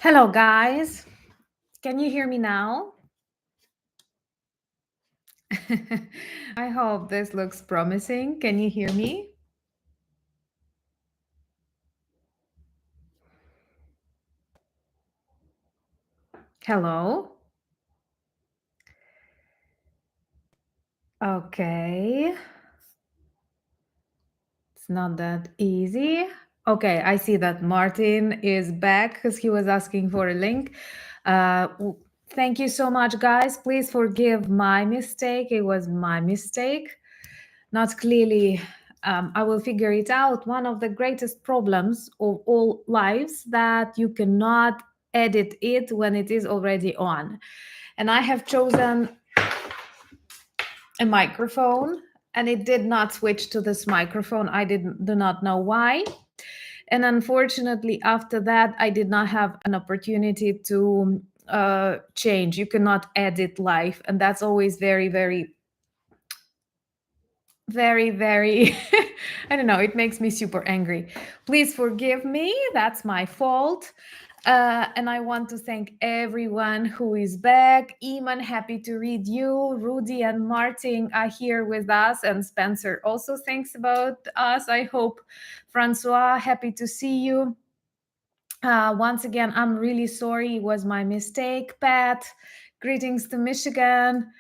Hello, guys. Can you hear me now? I hope this looks promising. Can you hear me? Hello? Okay. It's not that easy. Okay, I see that Martin is back because he was asking for a link. Thank you so much, guys. Please forgive my mistake. It was my mistake. Not clearly. I will figure it out. One of the greatest problems of all lives that you cannot edit it when it is already on. And I have chosen a microphone and it did not switch to this microphone. I do not know why. And unfortunately, after that, I did not have an opportunity to change. You cannot edit live. And that's always very, very very I don't know, it makes me super angry. Please forgive me, that's my fault. And I want to thank everyone who is back. Iman, happy to read you. Rudy and Martin are here with us, and Spencer also thinks about us, I hope. Francois, happy to see you. Once again, I'm really sorry, it was my mistake. Pat, greetings to Michigan.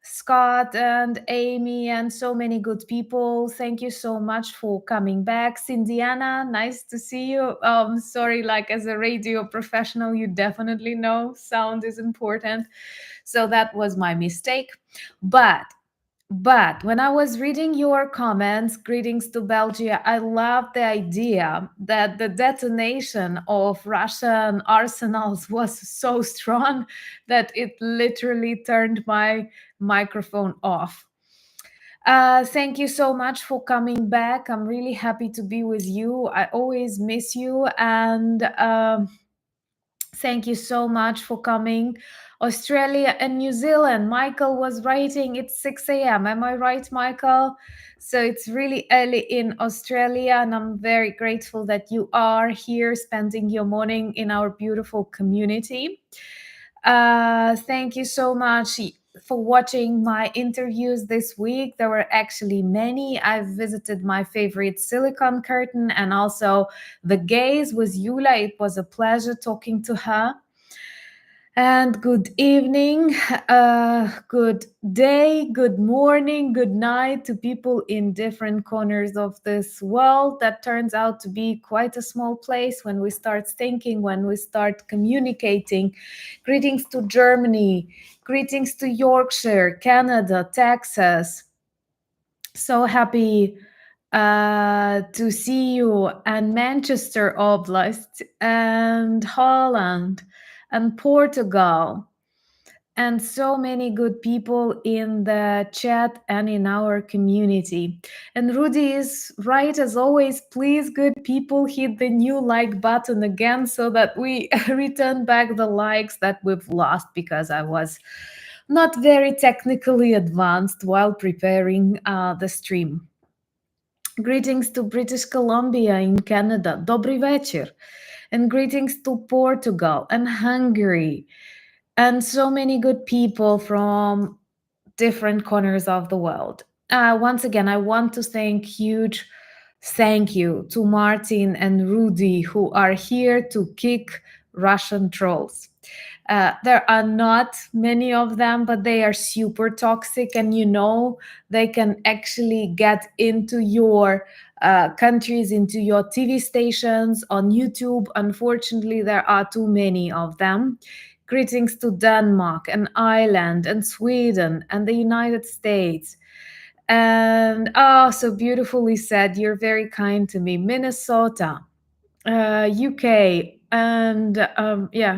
Scott and Amy and so many good people. Thank you so much for coming back. Cindiana, nice to see you. Sorry, like as a radio professional, you definitely know sound is important. So that was my mistake. But when I was reading your comments, greetings to Belgium, I love the idea that the detonation of Russian arsenals was so strong that it literally turned my microphone off. Thank you so much for coming back. I'm really happy to be with you. I always miss you. And thank you so much for coming. Australia and New Zealand. Michael was writing it's 6 a.m. Am I right, Michael? So it's really early in Australia, and I'm very grateful that you are here spending your morning in our beautiful community. Thank you so much for watching my interviews this week. There were actually many. I've visited my favorite Silicon Curtain and also the Gaze with Yula. It was a pleasure talking to her. And good evening, good day, good morning, good night to people in different corners of this world. That turns out to be quite a small place when we start thinking, when we start communicating. Greetings to Germany, greetings to Yorkshire, Canada, Texas. So happy to see you, and Manchester Oblast, and Holland, and Portugal, and so many good people in the chat and in our community. And Rudy is right as always. Please, good people, hit the new like button again so that we return back the likes that we've lost because I was not very technically advanced while preparing the stream. Greetings to British Columbia in Canada. Dobry večer. And greetings to Portugal and Hungary and so many good people from different corners of the world. Once again, I want to huge thank you to Martin and Rudy who are here to kick Russian trolls. There are not many of them, but they are super toxic, and they can actually get into your countries, into your TV stations on YouTube. Unfortunately, there are too many of them. Greetings to Denmark and Ireland and Sweden and the United States. And so beautifully said. You're very kind to me. Minnesota, UK, and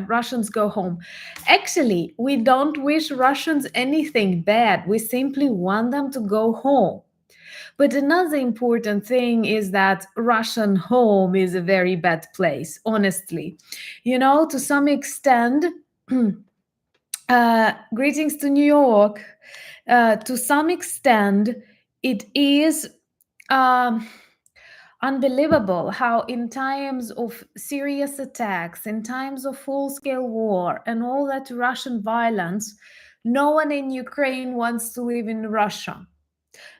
Russians go home. Actually, we don't wish Russians anything bad. We simply want them to go home. But another important thing is that Russian home is a very bad place, honestly. To some extent, greetings to New York. To some extent, it is. Unbelievable how, in times of serious attacks, in times of full scale war, and all that Russian violence, no one in Ukraine wants to live in Russia.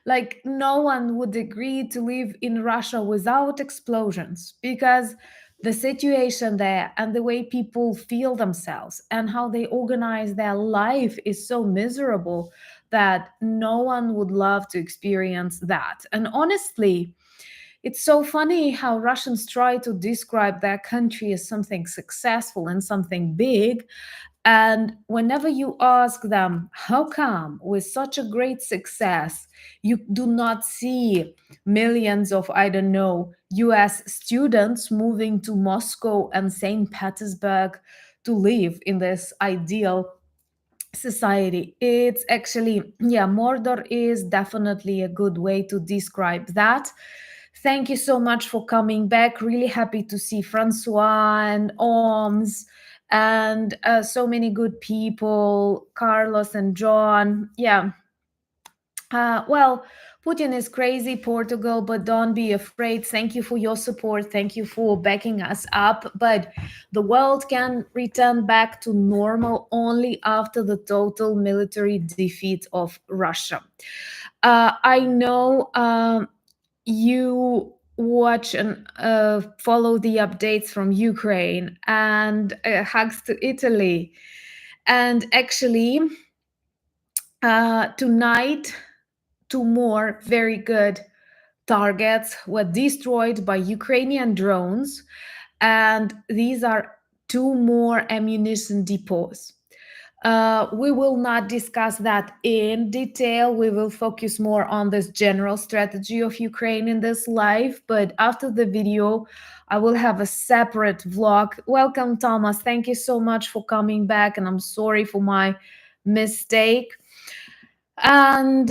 Like, no one would agree to live in Russia without explosions, because the situation there and the way people feel themselves and how they organize their life is so miserable that no one would love to experience that. And honestly, it's so funny how Russians try to describe their country as something successful and something big. And whenever you ask them, how come with such a great success, you do not see millions of, I don't know, US students moving to Moscow and St. Petersburg to live in this ideal society? It's actually, yeah, Mordor is definitely a good way to describe that. Thank you so much for coming back. Really happy to see Francois and Oms and so many good people, Carlos and John. Yeah. Well, Putin is crazy, Portugal, but don't be afraid. Thank you for your support. Thank you for backing us up. But the world can return back to normal only after the total military defeat of Russia. I know you watch and follow the updates from Ukraine, and hugs to Italy. And actually, tonight, two more very good targets were destroyed by Ukrainian drones, and these are two more ammunition depots. We will not discuss that in detail. We will focus more on this general strategy of Ukraine in this live. But after the video, I will have a separate vlog. Welcome, Thomas. Thank you so much for coming back. And I'm sorry for my mistake. And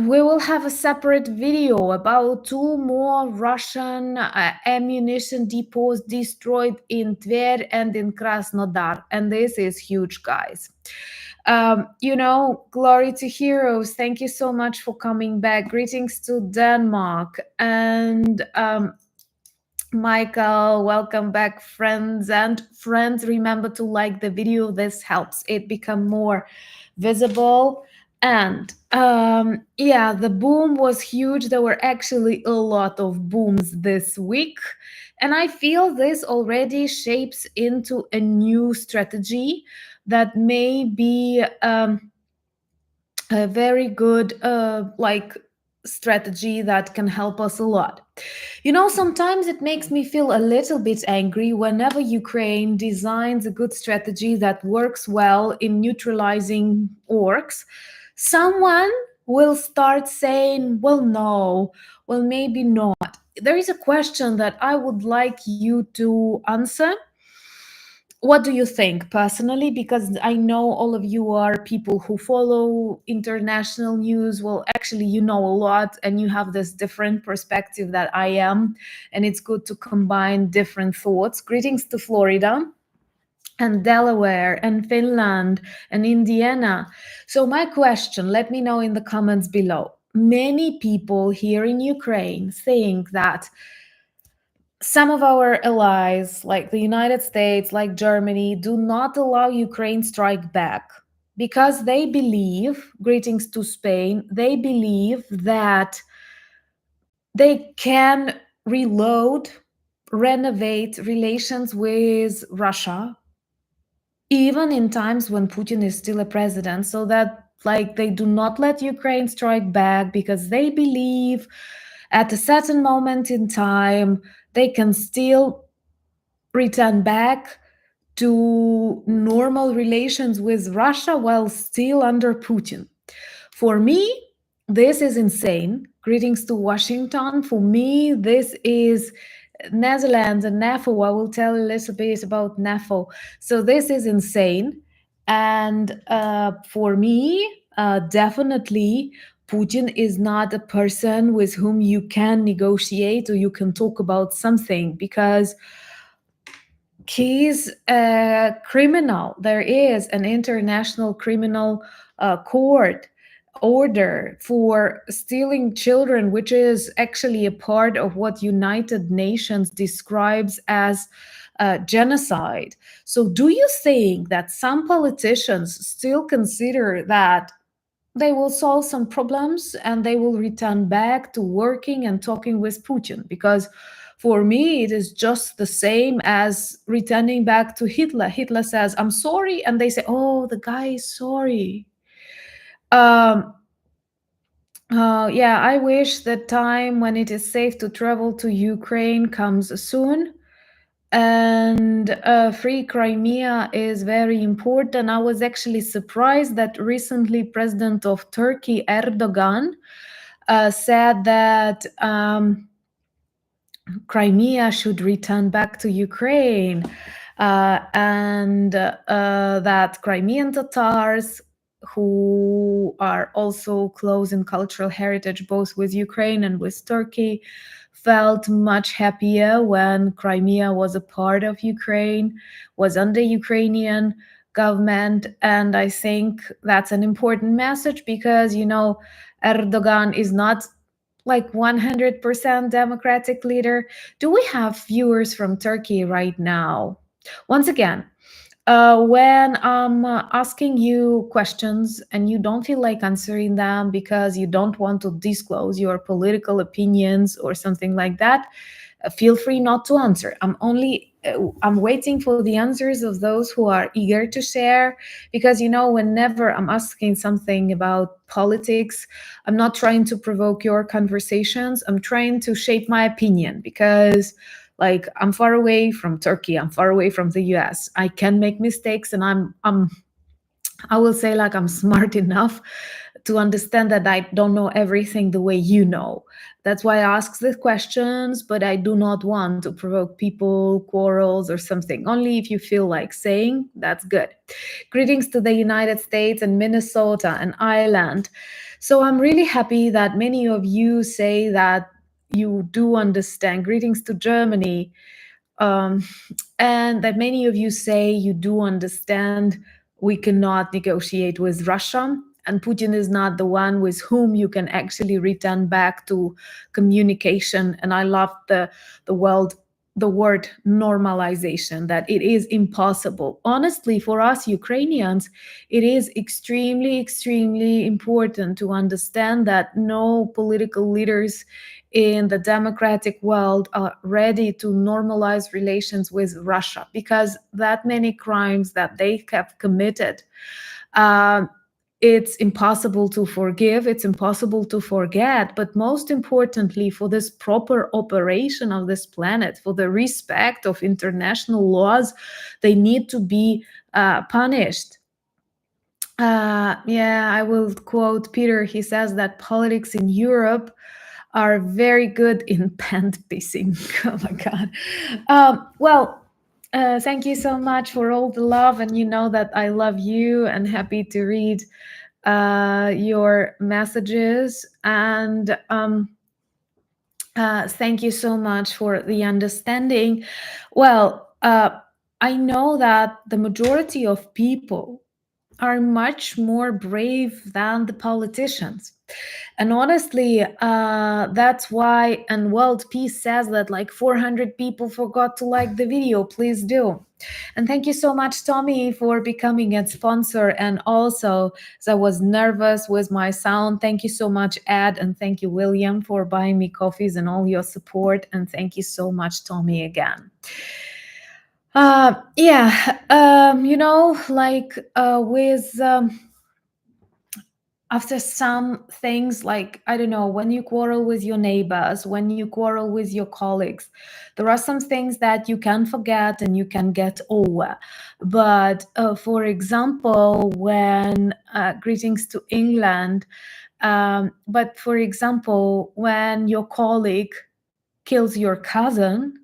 we will have a separate video about two more Russian ammunition depots destroyed in Tver and in Krasnodar. And this is huge, guys. Glory to heroes. Thank you so much for coming back. Greetings to Denmark. And Michael, welcome back, friends. And friends, remember to like the video. This helps it become more visible. And yeah, the boom was huge. There were actually a lot of booms this week. And I feel this already shapes into a new strategy that may be a very good strategy that can help us a lot. Sometimes it makes me feel a little bit angry whenever Ukraine designs a good strategy that works well in neutralizing orcs. Someone will start saying, well, no, well, maybe not. There is a question that I would like you to answer. What do you think personally? Because I know all of you are people who follow international news. Well, actually, you know a lot and you have this different perspective that I am. And it's good to combine different thoughts. Greetings to Florida and Delaware and Finland and Indiana. So my question, let me know in the comments below. Many people here in Ukraine think that some of our allies, like the United States, like Germany, do not allow Ukraine strike back because they believe, greetings to Spain, they believe that they can reload, renovate relations with Russia, even in times when Putin is still a president, so that like they do not let Ukraine strike back because they believe at a certain moment in time they can still return back to normal relations with Russia while still under Putin. For me, this is insane. Greetings to Washington. For me, this is Netherlands and NAFO. I will tell a little bit about NAFO. So this is insane. And for me, definitely, Putin is not a person with whom you can negotiate or you can talk about something because he's a criminal. There is an international criminal court order for stealing children, which is actually a part of what United Nations describes as genocide. So do you think that some politicians still consider that they will solve some problems and they will return back to working and talking with Putin? Because for me, it is just the same as returning back to Hitler. Hitler says, I'm sorry. And they say, oh, the guy is sorry. Um, yeah, I wish the time when it is safe to travel to Ukraine comes soon. And free Crimea is very important. I was actually surprised that recently President of Turkey, Erdogan, said that Crimea should return back to Ukraine, and that Crimean Tatars, who are also close in cultural heritage both with Ukraine and with Turkey, felt much happier when Crimea was a part of Ukraine, was under Ukrainian government. And I think that's an important message because, Erdogan is not like 100% democratic leader. Do we have viewers from Turkey right now? Once again, when I'm asking you questions and you don't feel like answering them because you don't want to disclose your political opinions or something like that, feel free not to answer. I'm waiting for the answers of those who are eager to share, because whenever I'm asking something about politics, I'm not trying to provoke your conversations. I'm trying to shape my opinion, because like, I'm far away from Turkey, I'm far away from the US. I can make mistakes, and I will say, like, I'm smart enough to understand that I don't know everything the way you know. That's why I ask the questions, but I do not want to provoke people, quarrels, or something. Only if you feel like saying, that's good. Greetings to the United States and Minnesota and Ireland. So I'm really happy that many of you say that you do understand. Greetings to Germany. Um, and that many of you say you do understand we cannot negotiate with Russia, and Putin is not the one with whom you can actually return back to communication. And I love the word normalization, that it is impossible. Honestly, for us Ukrainians, it is extremely, extremely important to understand that no political leaders in the democratic world are ready to normalize relations with Russia, because that many crimes that they have committed, um, it's impossible to forgive, it's impossible to forget. But most importantly, for this proper operation of this planet, for the respect of international laws, they need to be punished. Yeah, I will quote Peter. He says that politics in Europe are very good in pant pissing. Oh my God. Well, thank you so much for all the love. And you know that I love you and happy to read your messages. And thank you so much for the understanding. Well, I know that the majority of people are much more brave than the politicians. And honestly, that's why, and World Peace says that like 400 people forgot to like the video. Please do. And thank you so much, Tommy, for becoming a sponsor. And also, as I was nervous with my sound, thank you so much, Ed. And thank you, William, for buying me coffees and all your support. And thank you so much, Tommy, again. Yeah, like with after some things, like, I don't know, when you quarrel with your neighbors, when you quarrel with your colleagues, there are some things that you can forget and you can get over. But for example, when greetings to England, but for example, when your colleague kills your cousin,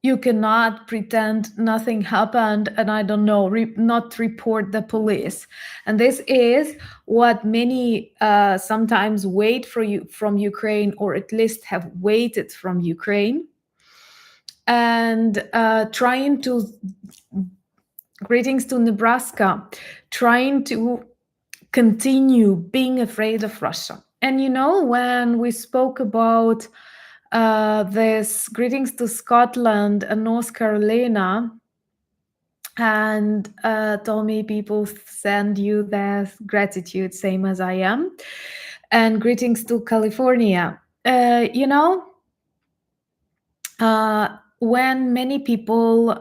you cannot pretend nothing happened and, I don't know, not report the police. And this is what many sometimes wait for you from Ukraine, or at least have waited from Ukraine, and trying to, greetings to Nebraska, trying to continue being afraid of Russia. And when we spoke about this greetings to Scotland and North Carolina, and told me people send you their gratitude, same as I am, and greetings to California. When many people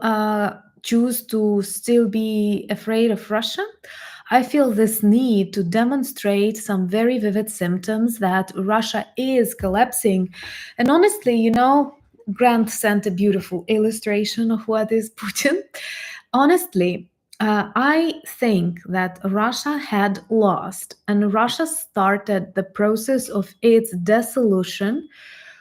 choose to still be afraid of Russia, I feel this need to demonstrate some very vivid symptoms that Russia is collapsing. And honestly, Grant sent a beautiful illustration of what is Putin. Honestly, I think that Russia had lost, and Russia started the process of its dissolution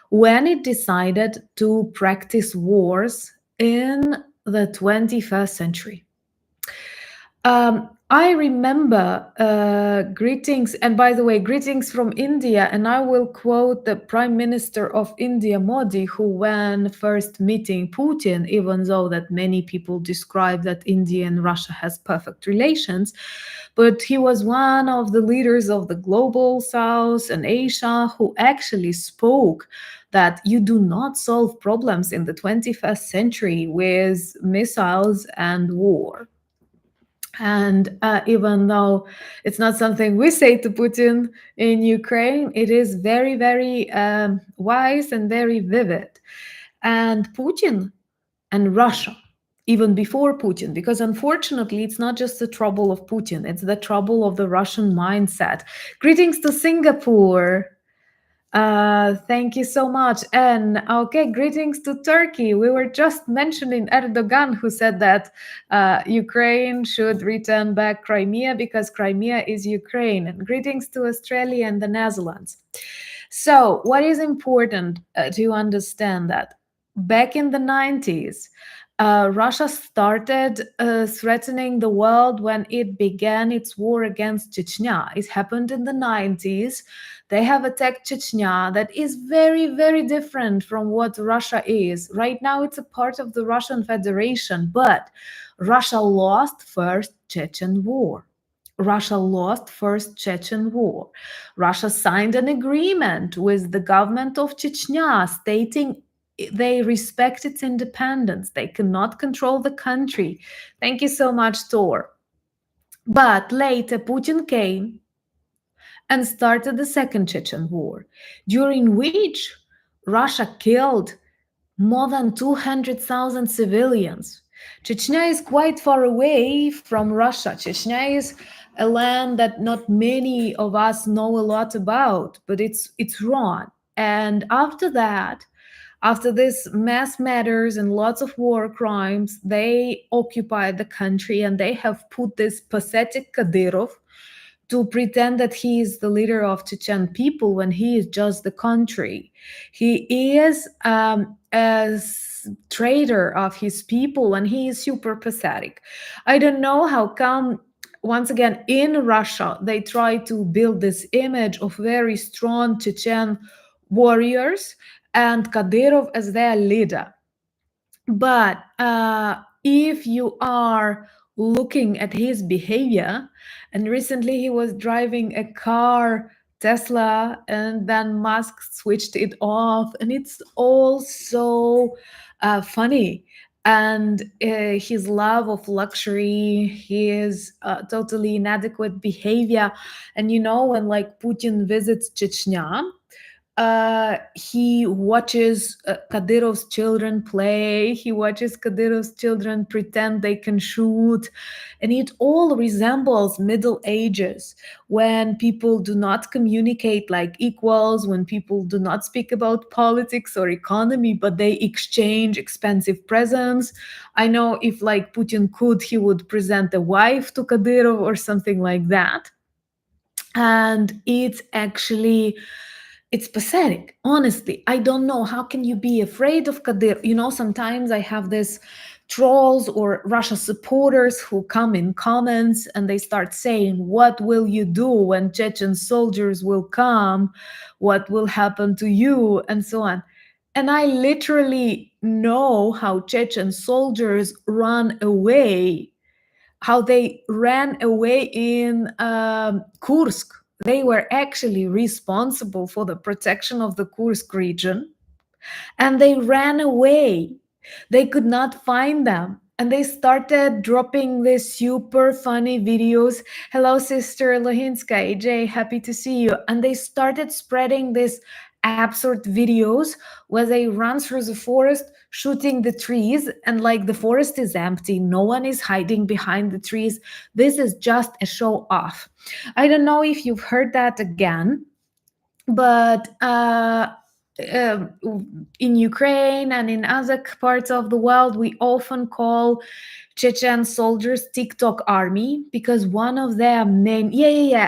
when it decided to practice wars in the 21st century. I remember greetings, and by the way, greetings from India. And I will quote the Prime Minister of India, Modi, who, when first meeting Putin, even though that many people describe that India and Russia has perfect relations, but he was one of the leaders of the global South and Asia who actually spoke that you do not solve problems in the 21st century with missiles and war. And even though it's not something we say to Putin in Ukraine, it is very, very wise and very vivid. And Putin and Russia, even before Putin, because unfortunately, it's not just the trouble of Putin, it's the trouble of the Russian mindset. Greetings to Singapore. Thank you so much. And okay, greetings to Turkey. We were just mentioning Erdogan, who said that Ukraine should return back Crimea because Crimea is Ukraine. And greetings to Australia and the Netherlands. So, what is important to understand that back in the 90s, Russia started threatening the world when it began its war against Chechnya. It happened in the 90s. They have attacked Chechnya, that is very, very different from what Russia is. Right now, it's a part of the Russian Federation, but Russia lost first Chechen war. Russia lost first Chechen war. Russia signed an agreement with the government of Chechnya stating they respect its independence. They cannot control the country. Thank you so much, Tor. But later, Putin came and started the Second Chechen War, during which Russia killed more than 200,000 civilians. Chechnya is quite far away from Russia. Chechnya is a land that not many of us know a lot about, but it's wrong. And after that, after this mass matters and lots of war crimes, they occupied the country and they have put this pathetic Kadyrov to pretend that he is the leader of Chechen people when he is just the country. He is a traitor of his people and he is super pathetic. I don't know how come, once again, in Russia, they try to build this image of very strong Chechen warriors and Kadyrov as their leader. But if you are looking at his behavior, and recently he was driving a car, Tesla, and then Musk switched it off, and it's all so funny. And his love of luxury, his totally inadequate behavior. And when like Putin visits Chechnya, he watches Kadyrov's children play. He watches Kadyrov's children pretend they can shoot. And it all resembles Middle Ages, when people do not communicate like equals, when people do not speak about politics or economy, but they exchange expensive presents. I know if like Putin could, he would present a wife to Kadyrov or something like that. And it's pathetic, honestly. I don't know, how can you be afraid of Kadyrov? Sometimes I have this trolls or Russia supporters who come in comments and they start saying, what will you do when Chechen soldiers will come? What will happen to you? And so on. And I literally know how Chechen soldiers run away how they ran away in Kursk. They were actually responsible for the protection of the Kursk region, and they ran away. They could not find them. And they started dropping these super funny videos. Hello, Sister Lohinska, AJ, happy to see you. And they started spreading these absurd videos where they run through the forest shooting the trees, and like the forest is empty, no one is hiding behind the trees. This is just a show off. I don't know if you've heard that again, but in Ukraine and in other parts of the world, we often call Chechen soldiers TikTok army, because one of their main,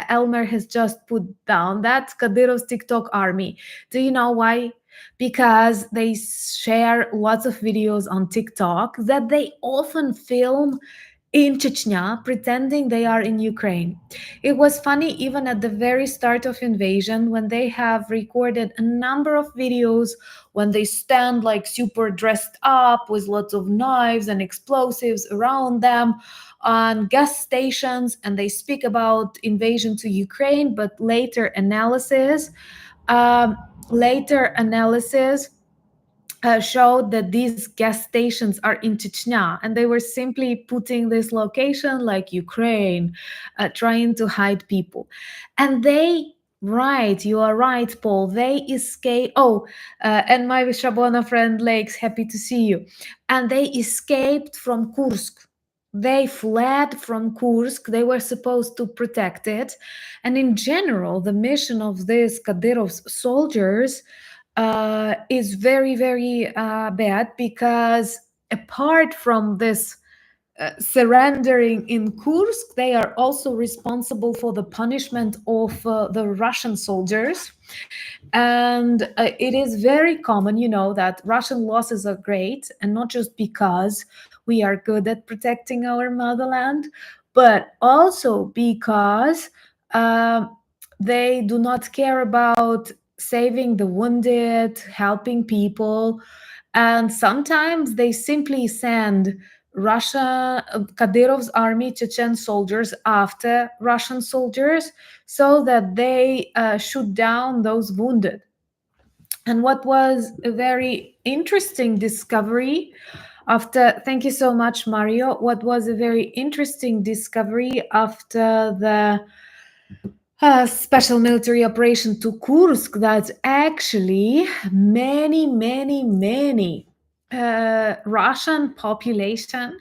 Elmer has just put down, that's Kadyrov's TikTok army. Do you know why? Because they share lots of videos on TikTok that they often film in Chechnya, pretending they are in Ukraine. It was funny even at the very start of invasion, when they have recorded a number of videos when they stand like super dressed up with lots of knives and explosives around them on gas stations, and they speak about invasion to Ukraine. But um, later analysis showed that these gas stations are in Chechnya, and they were simply putting this location like Ukraine, trying to hide people. And they, right, you are right, Paul, they escaped. Oh, and my Shabona friend Lakes, happy to see you. And they escaped from Kursk. They fled from Kursk. They were supposed to protect it. And in general, the mission of these Kadyrov's soldiers is very, very bad, because apart from this surrendering in Kursk, they are also responsible for the punishment of the Russian soldiers. And it is very common, that Russian losses are great, and not just because we are good at protecting our motherland, but also because they do not care about saving the wounded, helping people. And sometimes they simply send Kadyrov's army, Chechen soldiers, after Russian soldiers, so that they shoot down those wounded. And what was a very interesting discovery thank you so much, Mario. What was a very interesting discovery after the special military operation to Kursk, that actually many Russian population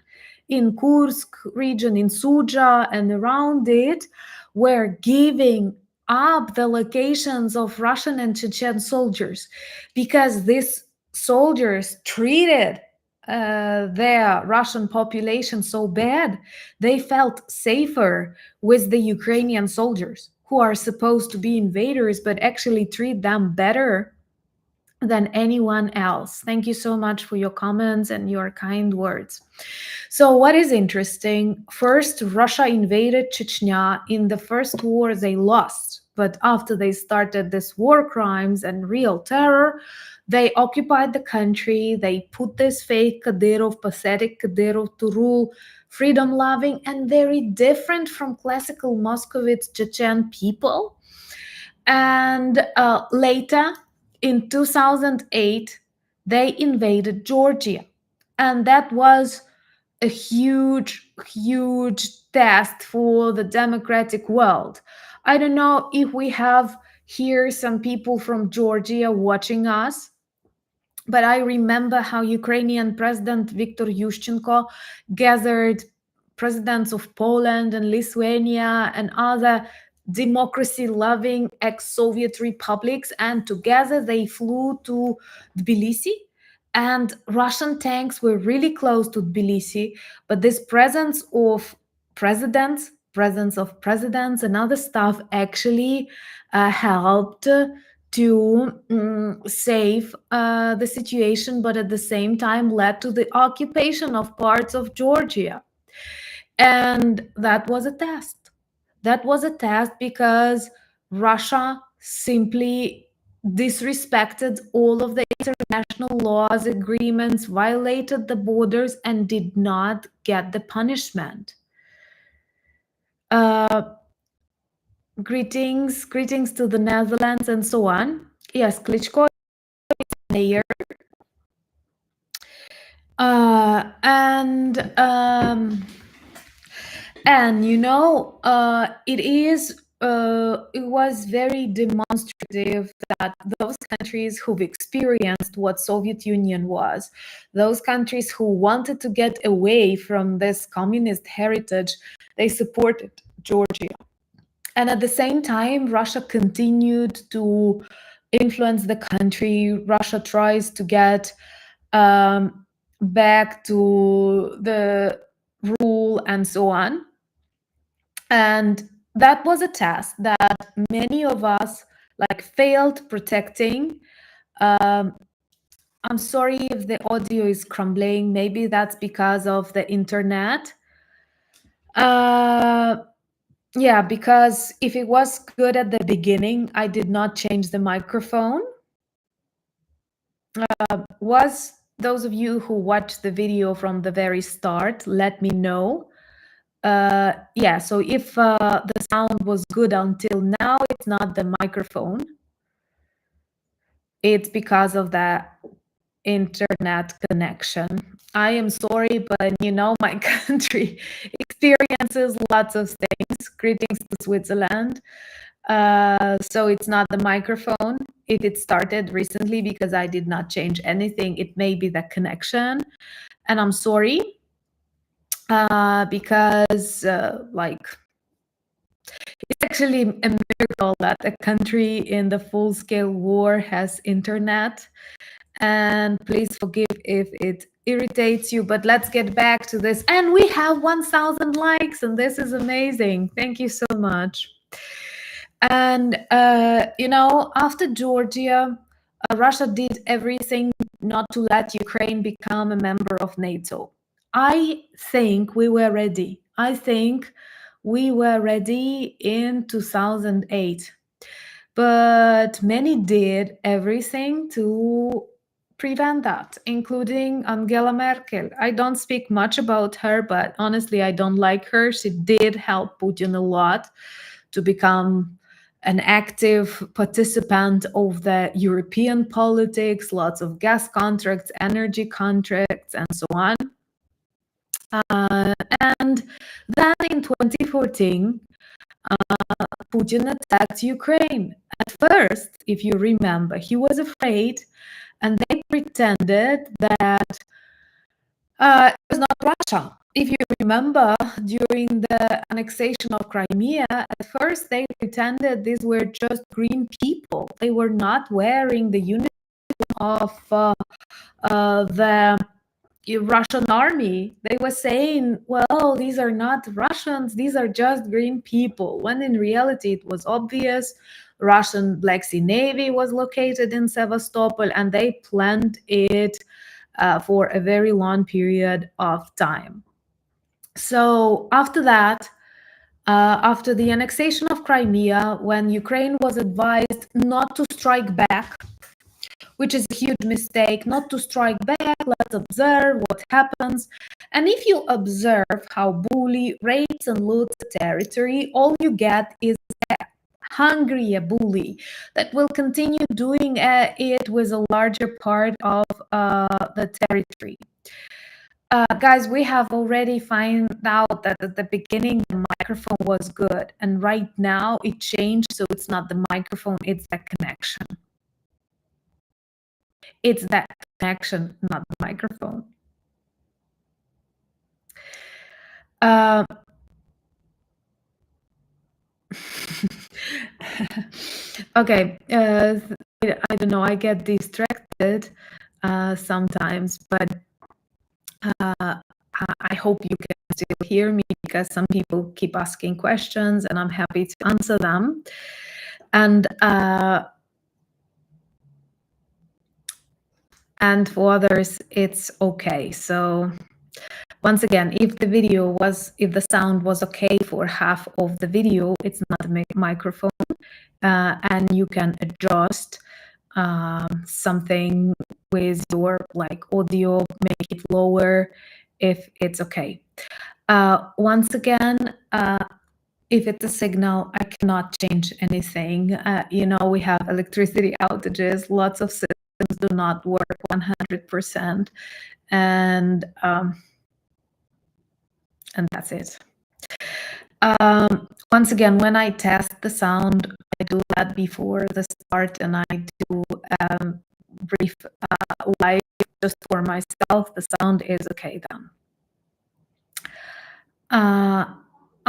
in Kursk region, in Suja and around it, were giving up the locations of Russian and Chechen soldiers, because these soldiers treated their Russian population so bad. They felt safer with the Ukrainian soldiers, who are supposed to be invaders, but actually treat them better than anyone else. Thank you so much for your comments and your kind words. So what is interesting, first, Russia invaded Chechnya. In the first war, they lost. But after they started this war crimes and real terror, they occupied the country. They put this fake Kadyrov, pathetic Kadyrov, to rule, freedom-loving and very different from classical Moscovite Chechen people. And later, in 2008, they invaded Georgia. And that was a huge test for the democratic world. I don't know if we have here some people from Georgia watching us, but I remember how Ukrainian President Viktor Yushchenko gathered presidents of Poland and Lithuania and other democracy-loving ex-Soviet republics, and together they flew to Tbilisi, and Russian tanks were really close to Tbilisi, but this presence of presidents and other stuff actually helped to save the situation, but at the same time led to the occupation of parts of Georgia. And that was a test. That was a test because Russia simply disrespected all of the international laws, agreements, violated the borders, and did not get the punishment. Greetings to the Netherlands and so on. Yes, Klitschko is mayor. And you know, it was very demonstrative that those countries who've experienced what Soviet Union was, those countries who wanted to get away from this communist heritage, they supported Georgia. And at the same time, Russia continued to influence the country. Russia tries to get back to the rule and so on. And that was a task that many of us failed protecting. I'm sorry if the audio is crumbling. Maybe that's because of the internet. Yeah, because if it was good at the beginning, I did not change the microphone. Was those of you who watched the video from the very start, let me know. Yeah, so if the sound was good until now, it's not the microphone. It's because of the internet connection. I am sorry, but you know, my country experiences lots of things. Greetings to Switzerland. So it's not the microphone. If it started recently because I did not change anything, it may be the connection. And I'm sorry, because it's actually a miracle that a country in the full-scale war has internet. And please forgive if it irritates you, but let's get back to this. And we have 1,000 likes, and this is amazing. Thank you so much. And, you know, after Georgia, Russia did everything not to let Ukraine become a member of NATO. I think we were ready. I think we were ready in 2008. But many did everything to prevent that, including Angela Merkel. I don't speak much about her, but honestly, I don't like her. She did help Putin a lot to become an active participant of the European politics, lots of gas contracts, energy contracts, and so on. And then in 2014, Putin attacked Ukraine. At first, if you remember, he was afraid, and they pretended that it was not Russia. If you remember, during the annexation of Crimea, at first they pretended these were just green people. They were not wearing the uniform of the Russian army. They were saying, well, these are not Russians, these are just green people, when in reality it was obvious. Russian Black Sea Navy was located in Sevastopol, and they planned it for a very long period of time. So after that, after the annexation of Crimea, when Ukraine was advised not to strike back, which is a huge mistake, not to strike back, let's observe what happens. And if you observe how bully rapes and loots the territory, all you get is a hungry bully that will continue doing it with a larger part of the territory. Guys, we have already found out that at the beginning the microphone was good, and right now it changed, so it's not the microphone, it's the connection. It's that connection, not the microphone. Okay, I don't know, I get distracted sometimes, but I hope you can still hear me, because some people keep asking questions and I'm happy to answer them. And for others, it's okay. So once again, if the sound was okay for half of the video, it's not a microphone, and you can adjust something with your audio, make it lower if it's okay. Once again, if it's a signal, I cannot change anything. We have electricity outages, lots of systems do not work 100%, and that's it. Once again, when I test the sound, I do that before the start, and I do brief live just for myself. The sound is okay then.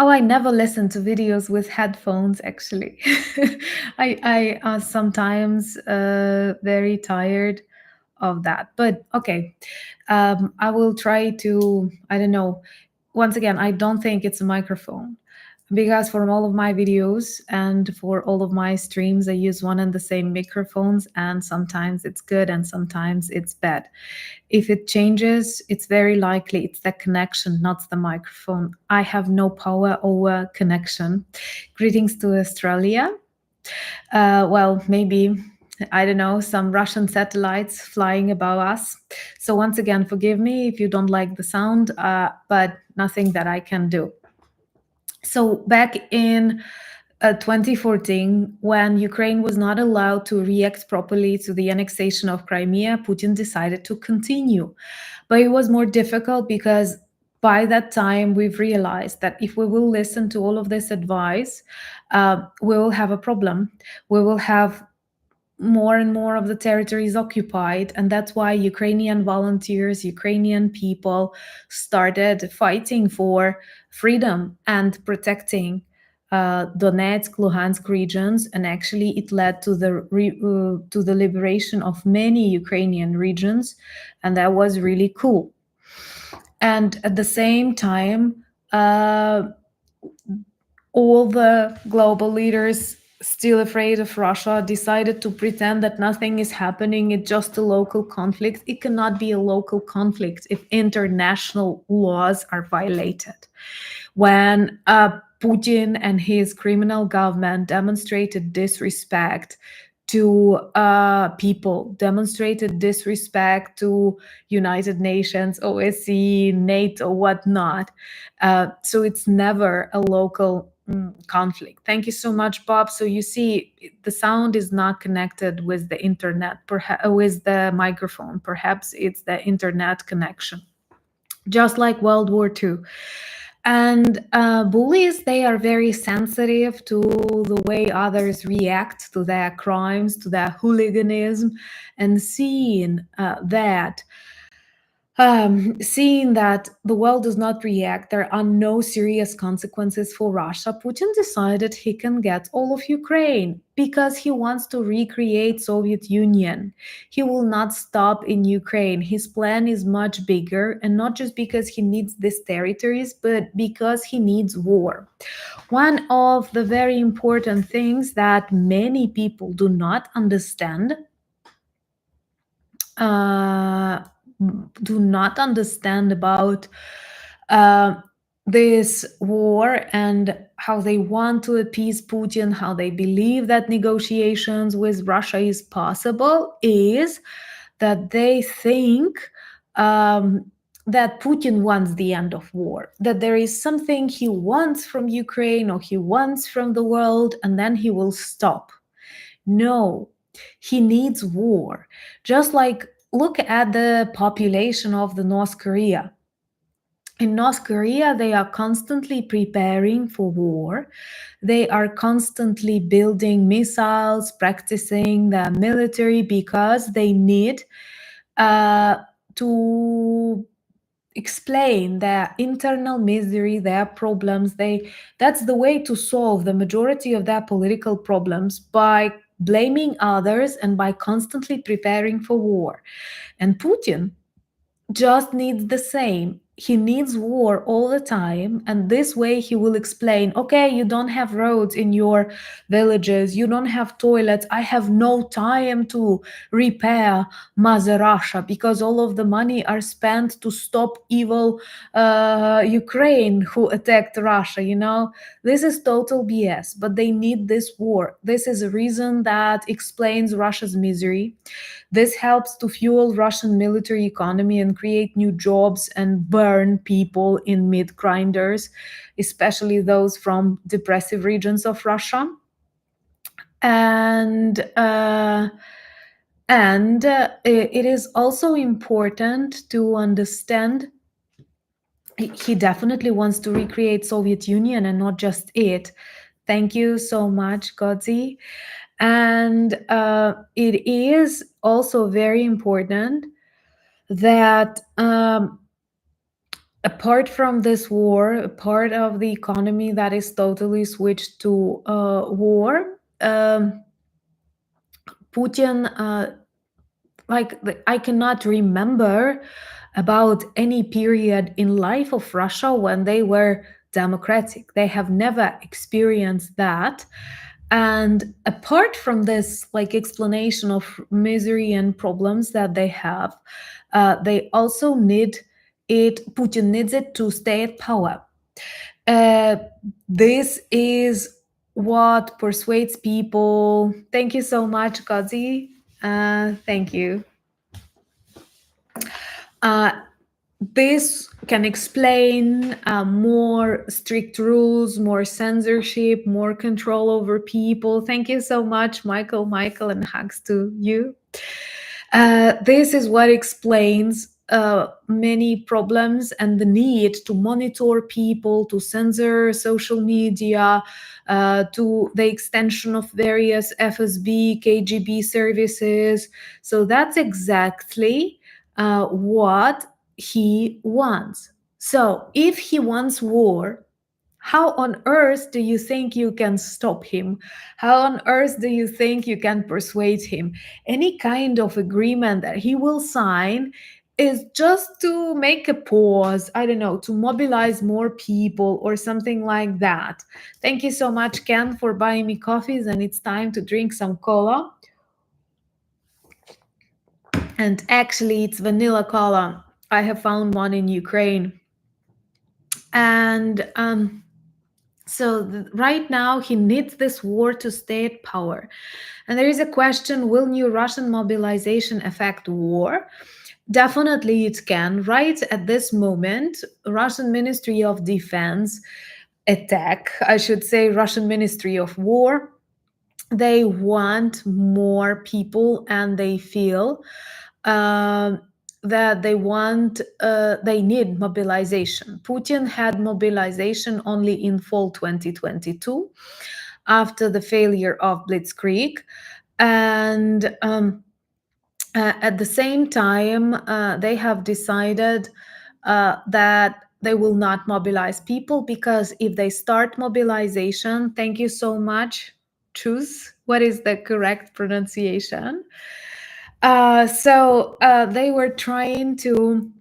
I never listen to videos with headphones, actually. I sometimes very tired of that, but okay. I will try to, I don't know. Once again, I don't think it's a microphone, because for all of my videos and for all of my streams, I use one and the same microphones, and sometimes it's good and sometimes it's bad. If it changes, it's very likely it's the connection, not the microphone. I have no power over connection. Greetings to Australia. Well, maybe, I don't know, some Russian satellites flying above us. So once again, forgive me if you don't like the sound, but nothing that I can do. So back in 2014, when Ukraine was not allowed to react properly to the annexation of Crimea, Putin decided to continue. But it was more difficult because by that time, we've realized that if we will listen to all of this advice, we will have a problem. We will have more and more of the territories occupied, and that's why Ukrainian volunteers, Ukrainian people started fighting for freedom and protecting Donetsk, Luhansk regions, and actually it led to the liberation of many Ukrainian regions, and that was really cool. And at the same time, all the global leaders, still afraid of Russia, decided to pretend that nothing is happening. It's just a local conflict. It cannot be a local conflict if international laws are violated. When Putin and his criminal government demonstrated disrespect to people, demonstrated disrespect to United Nations, OSCE, NATO, whatnot. So it's never a local conflict. Thank you so much, Bob. So you see, the sound is not connected with the internet, perhaps with the microphone. Perhaps it's the internet connection, just like World War II. And bullies, they are very sensitive to the way others react to their crimes, to their hooliganism, and seeing that the world does not react, there are no serious consequences for Russia, Putin decided he can get all of Ukraine because he wants to recreate Soviet Union. He will not stop in Ukraine. His plan is much bigger, and not just because he needs these territories, but because he needs war. One of the very important things that many people do not understand about this war and how they want to appease Putin, how they believe that negotiations with Russia is possible, is that they think that Putin wants the end of war, that there is something he wants from Ukraine or he wants from the world, and then he will stop. No, he needs war. Just like, look at the population of the North Korea. In North Korea, they are constantly preparing for war. They are constantly building missiles, practicing their military, because they need to explain their internal misery, their problems. That's the way to solve the majority of their political problems, by blaming others and by constantly preparing for war. And Putin just needs the same. He needs war all the time, and this way he will explain, okay, you don't have roads in your villages, you don't have toilets, I have no time to repair Mother Russia because all of the money are spent to stop evil Ukraine who attacked Russia. This is total BS, but they need this war. This is a reason that explains Russia's misery. This helps to fuel Russian military economy and create new jobs and burn turn people in meat grinders, especially those from depressive regions of Russia. And it is also important to understand he definitely wants to recreate Soviet Union and not just it. Thank you so much, Godzi. And it is also very important that apart from this war, a part of the economy that is totally switched to war, Putin, I cannot remember about any period in life of Russia when they were democratic. They have never experienced that. And apart from this explanation of misery and problems that they have, they also need it, Putin needs it to stay at power. This is what persuades people. Thank you so much, Kazi. Thank you. This can explain more strict rules, more censorship, more control over people. Thank you so much, Michael, and hugs to you. This is what explains many problems and the need to monitor people, to censor social media, to the extension of various FSB, KGB services. So that's exactly what he wants. So if he wants war, how on earth do you think you can stop him? How on earth do you think you can persuade him? Any kind of agreement that he will sign is just to make a pause, I don't know, to mobilize more people or something like that. Thank you so much, Ken, for buying me coffees, and it's time to drink some cola. And actually, it's vanilla cola. I have found one in Ukraine. And so right now, he needs this war to stay at power. And there is a question, will new Russian mobilization affect war? Definitely it can. Right at this moment, Russian Ministry of Defense I should say Russian Ministry of War, they want more people and they feel that they need mobilization. Putin had mobilization only in fall 2022 after the failure of Blitzkrieg. And at the same time, they have decided that they will not mobilize people, because if they start mobilization, thank you so much, Chus. What is the correct pronunciation? So they were trying to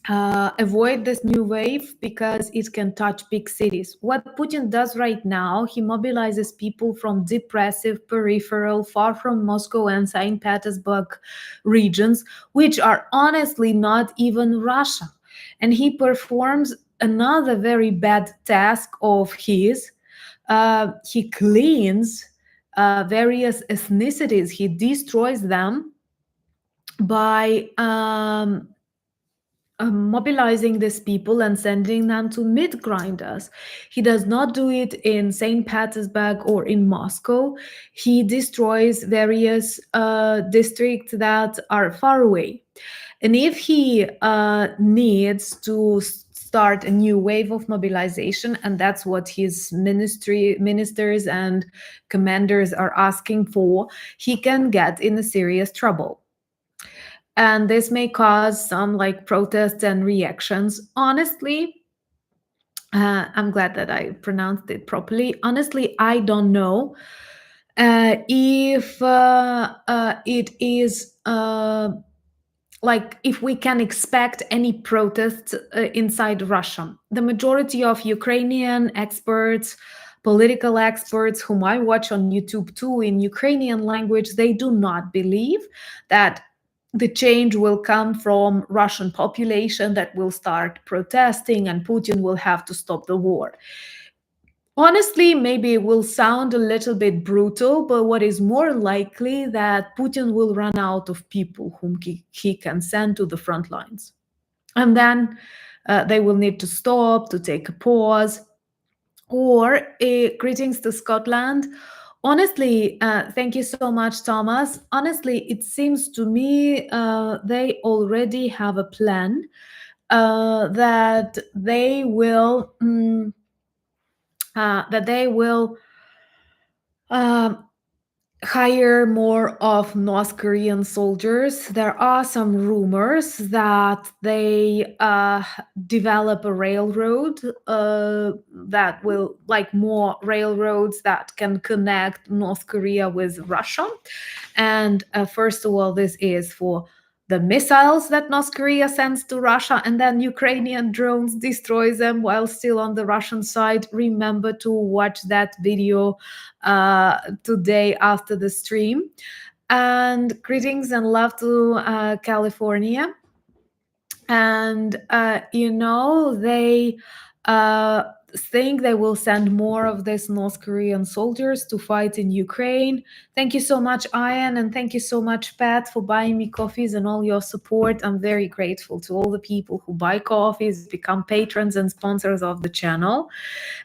avoid this new wave because it can touch big cities. What Putin does right now, he mobilizes people from depressive, peripheral, far from Moscow and St. Petersburg regions, which are honestly not even Russia. And he performs another very bad task of his. He cleans various ethnicities, he destroys them by mobilizing these people and sending them to meat grinders. He does not do it in St. Petersburg or in Moscow. He destroys various districts that are far away. And if he needs to start a new wave of mobilization, and that's what his ministers and commanders are asking for, he can get in a serious trouble. And this may cause some protests and reactions. Honestly, I'm glad that I pronounced it properly. Honestly, I don't know if it is if we can expect any protests inside Russia. The majority of Ukrainian experts, political experts whom I watch on YouTube too in Ukrainian language, they do not believe that the change will come from Russian population that will start protesting and Putin will have to stop the war. Honestly, maybe it will sound a little bit brutal, but what is more likely that Putin will run out of people whom he can send to the front lines. And then they will need to stop, to take a pause. Or greetings to Scotland. Honestly, thank you so much, Thomas. Honestly, it seems to me they already have a plan that they will um, hire more of North Korean soldiers. There are some rumors that they develop a railroad that will, like, more railroads that can connect North Korea with Russia. And first of all, this is for the missiles that North Korea sends to Russia, and then Ukrainian drones destroy them while still on the Russian side. Remember to watch that video today after the stream. And greetings and love to California. And they think they will send more of these North Korean soldiers to fight in Ukraine. Thank you so much, Ian, and thank you so much, Pat, for buying me coffees and all your support. I'm very grateful to all the people who buy coffees, become patrons and sponsors of the channel.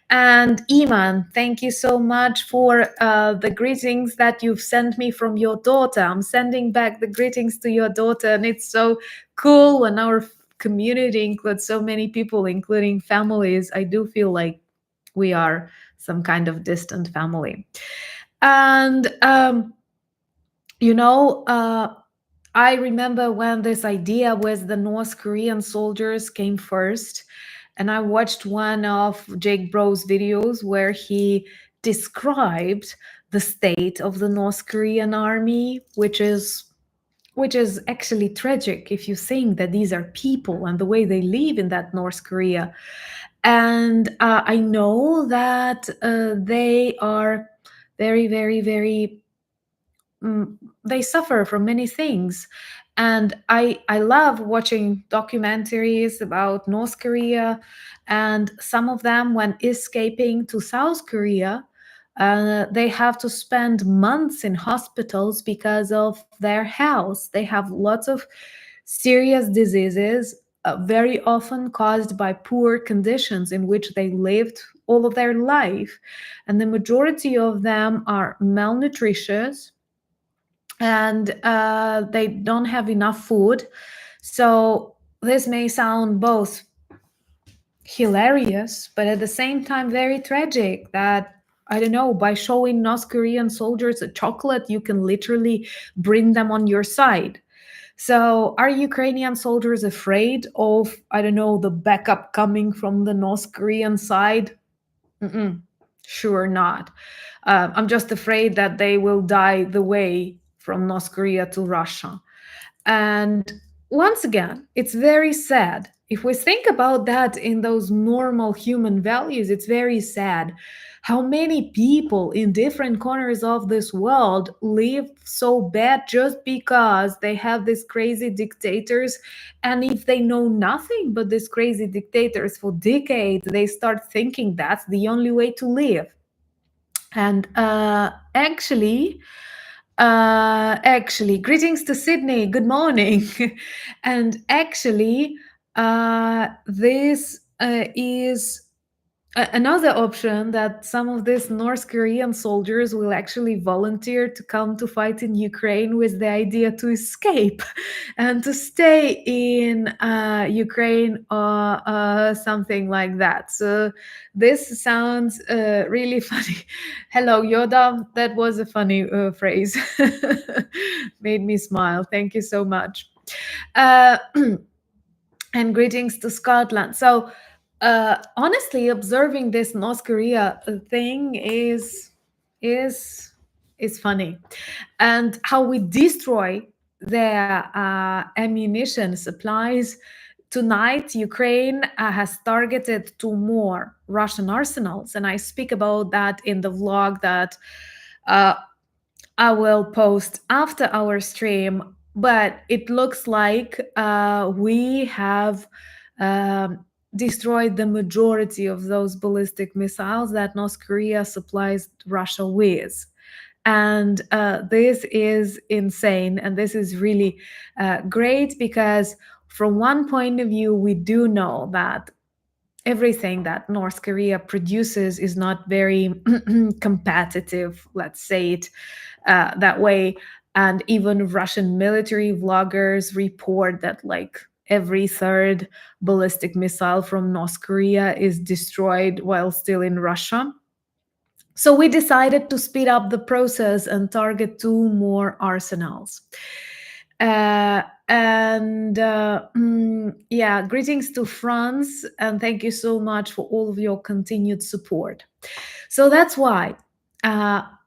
And Iman, thank you so much for the greetings that you've sent me from your daughter. I'm sending back the greetings to your daughter, and it's so cool when our community includes so many people, including families. I do feel like we are some kind of distant family. And I remember when this idea with the North Korean soldiers came first, and I watched one of Jake Bro's videos where he described the state of the North Korean army, which is actually tragic if you think that these are people and the way they live in that North Korea. And I know that they are very, very, very they suffer from many things. And I love watching documentaries about North Korea, and some of them, when escaping to South Korea, they have to spend months in hospitals because of their health. They have lots of serious diseases, very often caused by poor conditions in which they lived all of their life. And the majority of them are malnutritious, and they don't have enough food. So this may sound both hilarious, but at the same time very tragic, that, I don't know, by showing North Korean soldiers a chocolate, you can literally bring them on your side. So are Ukrainian soldiers afraid of, I don't know, the backup coming from the North Korean side? Sure not. I'm just afraid that they will die the way from North Korea to Russia. And once again, it's very sad. If we think about that in those normal human values, it's very sad how many people in different corners of this world live so bad just because they have these crazy dictators. And if they know nothing but these crazy dictators for decades, they start thinking that's the only way to live. And actually, greetings to Sydney. Good morning. And actually, this is another option, that some of these North Korean soldiers will actually volunteer to come to fight in Ukraine with the idea to escape and to stay in Ukraine or something like that. So this sounds really funny. Hello, Yoda. That was a funny phrase. Made me smile. Thank you so much. And greetings to Scotland. So honestly, observing this North Korea thing is funny, and how we destroy their ammunition supplies. Tonight, Ukraine has targeted 2 more Russian arsenals, and I speak about that in the vlog that I will post after our stream. But it looks like we have destroyed the majority of those ballistic missiles that North Korea supplies Russia with. And this is insane. And this is really great, because from one point of view, we do know that everything that North Korea produces is not very competitive, let's say it that way. And even Russian military vloggers report that like every third ballistic missile from North Korea is destroyed while still in Russia. So we decided to speed up the process and target 2 more arsenals. Yeah, greetings to France, and thank you so much for all of your continued support. So that's why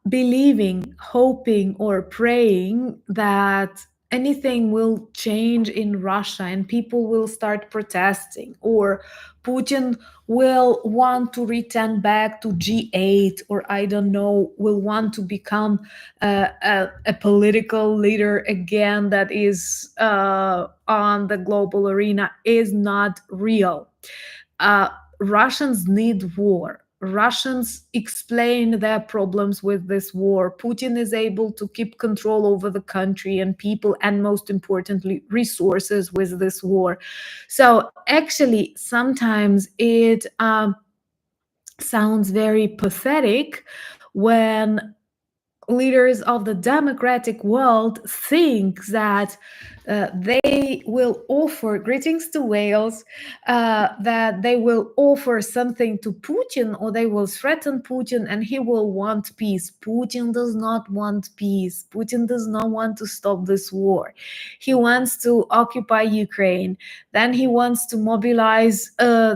believing, hoping, or praying that anything will change in Russia and people will start protesting, or Putin will want to return back to G8, or I don't know, will want to become a political leader again that is on the global arena, is not real. Russians need war. Russians explain their problems with this war. Putin is able to keep control over the country and people, and most importantly, resources with this war. So, actually, sometimes it sounds very pathetic when leaders of the democratic world think that they will offer, greetings to Wales, that they will offer something to Putin, or they will threaten Putin and he will want peace. Putin does not want peace. Putin does not want to stop this war. He wants to occupy Ukraine. Then he wants to mobilize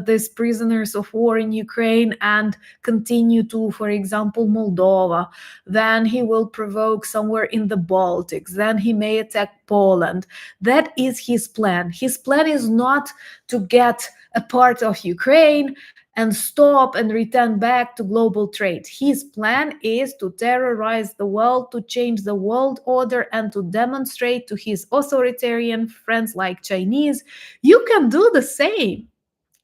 these prisoners of war in Ukraine and continue to, for example, Moldova. Then he will provoke somewhere in the Baltics. Then he may attack Poland. That is his plan. His plan is not to get a part of Ukraine and stop and return back to global trade. His plan is to terrorize the world, to change the world order, and to demonstrate to his authoritarian friends like Chinese, you can do the same.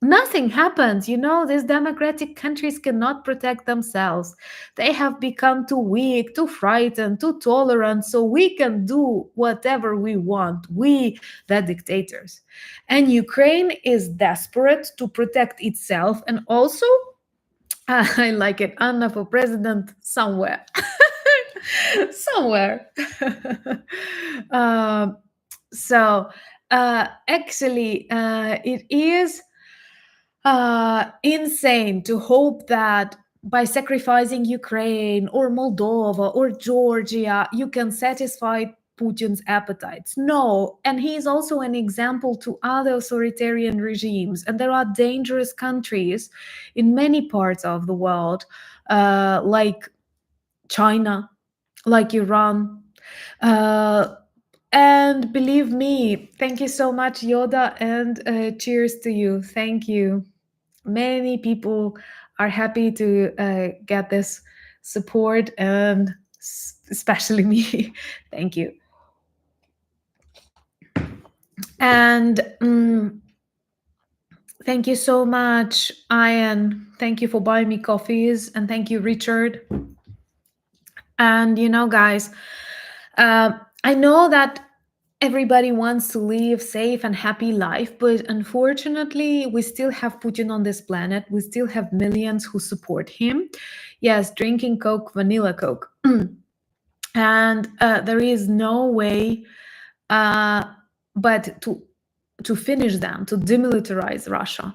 Nothing happens. These democratic countries cannot protect themselves. They have become too weak, too frightened, too tolerant, so we can do whatever we want, we, the dictators. And Ukraine is desperate to protect itself, and also, I like it, Anna for president somewhere. Somewhere. So, actually, it is insane to hope that by sacrificing Ukraine or Moldova or Georgia, you can satisfy Putin's appetites. No, and he is also an example to other authoritarian regimes. And there are dangerous countries in many parts of the world, like China, like Iran. And believe me, thank you so much, Yoda, and cheers to you. Thank you. Many people are happy to get this support, and especially me. Thank you. And thank you so much, Ian. Thank you for buying me coffees, and thank you, Richard. And guys, I know that everybody wants to live safe and happy life, but unfortunately, we still have Putin on this planet. We still have millions who support him. Yes, drinking Coke, vanilla Coke. And there is no way but to finish them, to demilitarize Russia,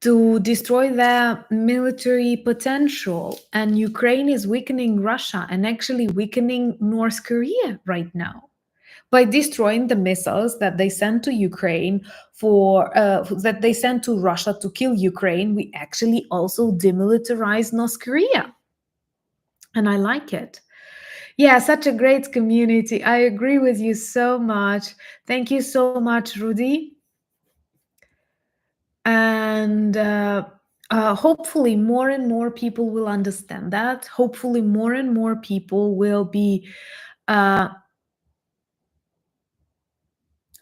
to destroy their military potential. And Ukraine is weakening Russia and actually weakening North Korea right now by destroying the missiles that they sent to Ukraine that they sent to Russia to kill Ukraine. We actually also demilitarize North Korea. And I like it. Yeah, such a great community. I agree with you so much. Thank you so much, Rudy. And hopefully more and more people will understand that. Hopefully more and more people will be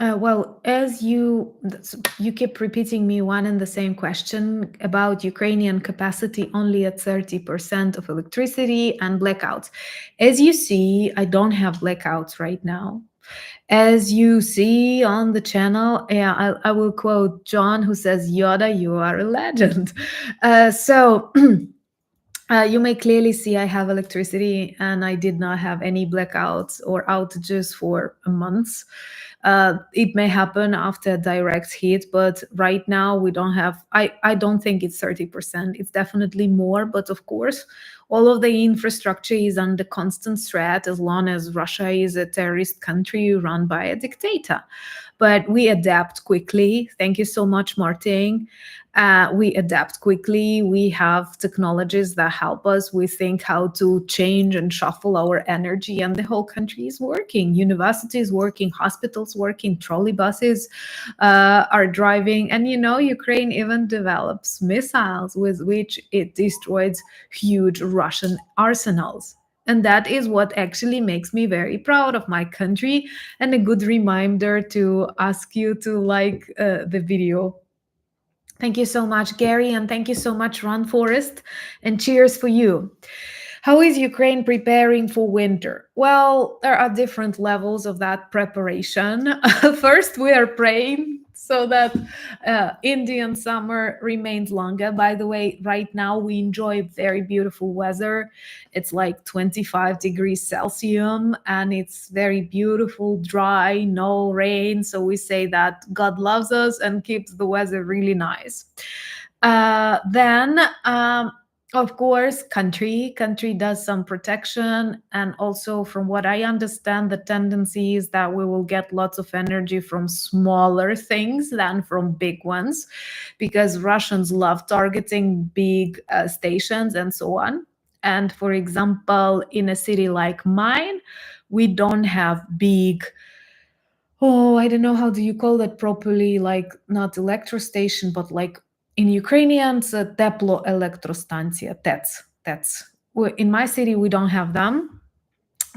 well, as you keep repeating me one and the same question about Ukrainian capacity only at 30% of electricity and blackouts. As you see, I don't have blackouts right now. As you see on the channel, yeah, I will quote John, who says, Yoda, you are a legend. So you may clearly see I have electricity, and I did not have any blackouts or outages for months. It may happen after direct heat, but right now we don't have. I don't think it's 30%. It's definitely more, but of course, all of the infrastructure is under constant threat as long as Russia is a terrorist country run by a dictator. But we adapt quickly. Thank you so much, Martin. We adapt quickly. We have technologies that help us. We think how to change and shuffle our energy, and the whole country is working. Universities working, hospitals working, trolley buses are driving, and Ukraine even develops missiles with which it destroys huge Russian arsenals. And that is what actually makes me very proud of my country, and a good reminder to ask you to like the video. Thank you so much, Gary, and thank you so much, Ron Forrest, and cheers for you. How is Ukraine preparing for winter? Well, there are different levels of that preparation. First, we are praying so that Indian summer remains longer. By the way, right now we enjoy very beautiful weather. It's like 25 degrees Celsius, and it's very beautiful, dry, no rain. So we say that God loves us and keeps the weather really nice. Then of course, country does some protection, and also from what I understand, the tendency is that we will get lots of energy from smaller things than from big ones, because Russians love targeting big stations and so on. And for example, in a city like mine, we don't have big, I don't know, how do you call that properly, like not electro station, but like in Ukrainian, it's a teplo elektrostantia. That's in my city we don't have them.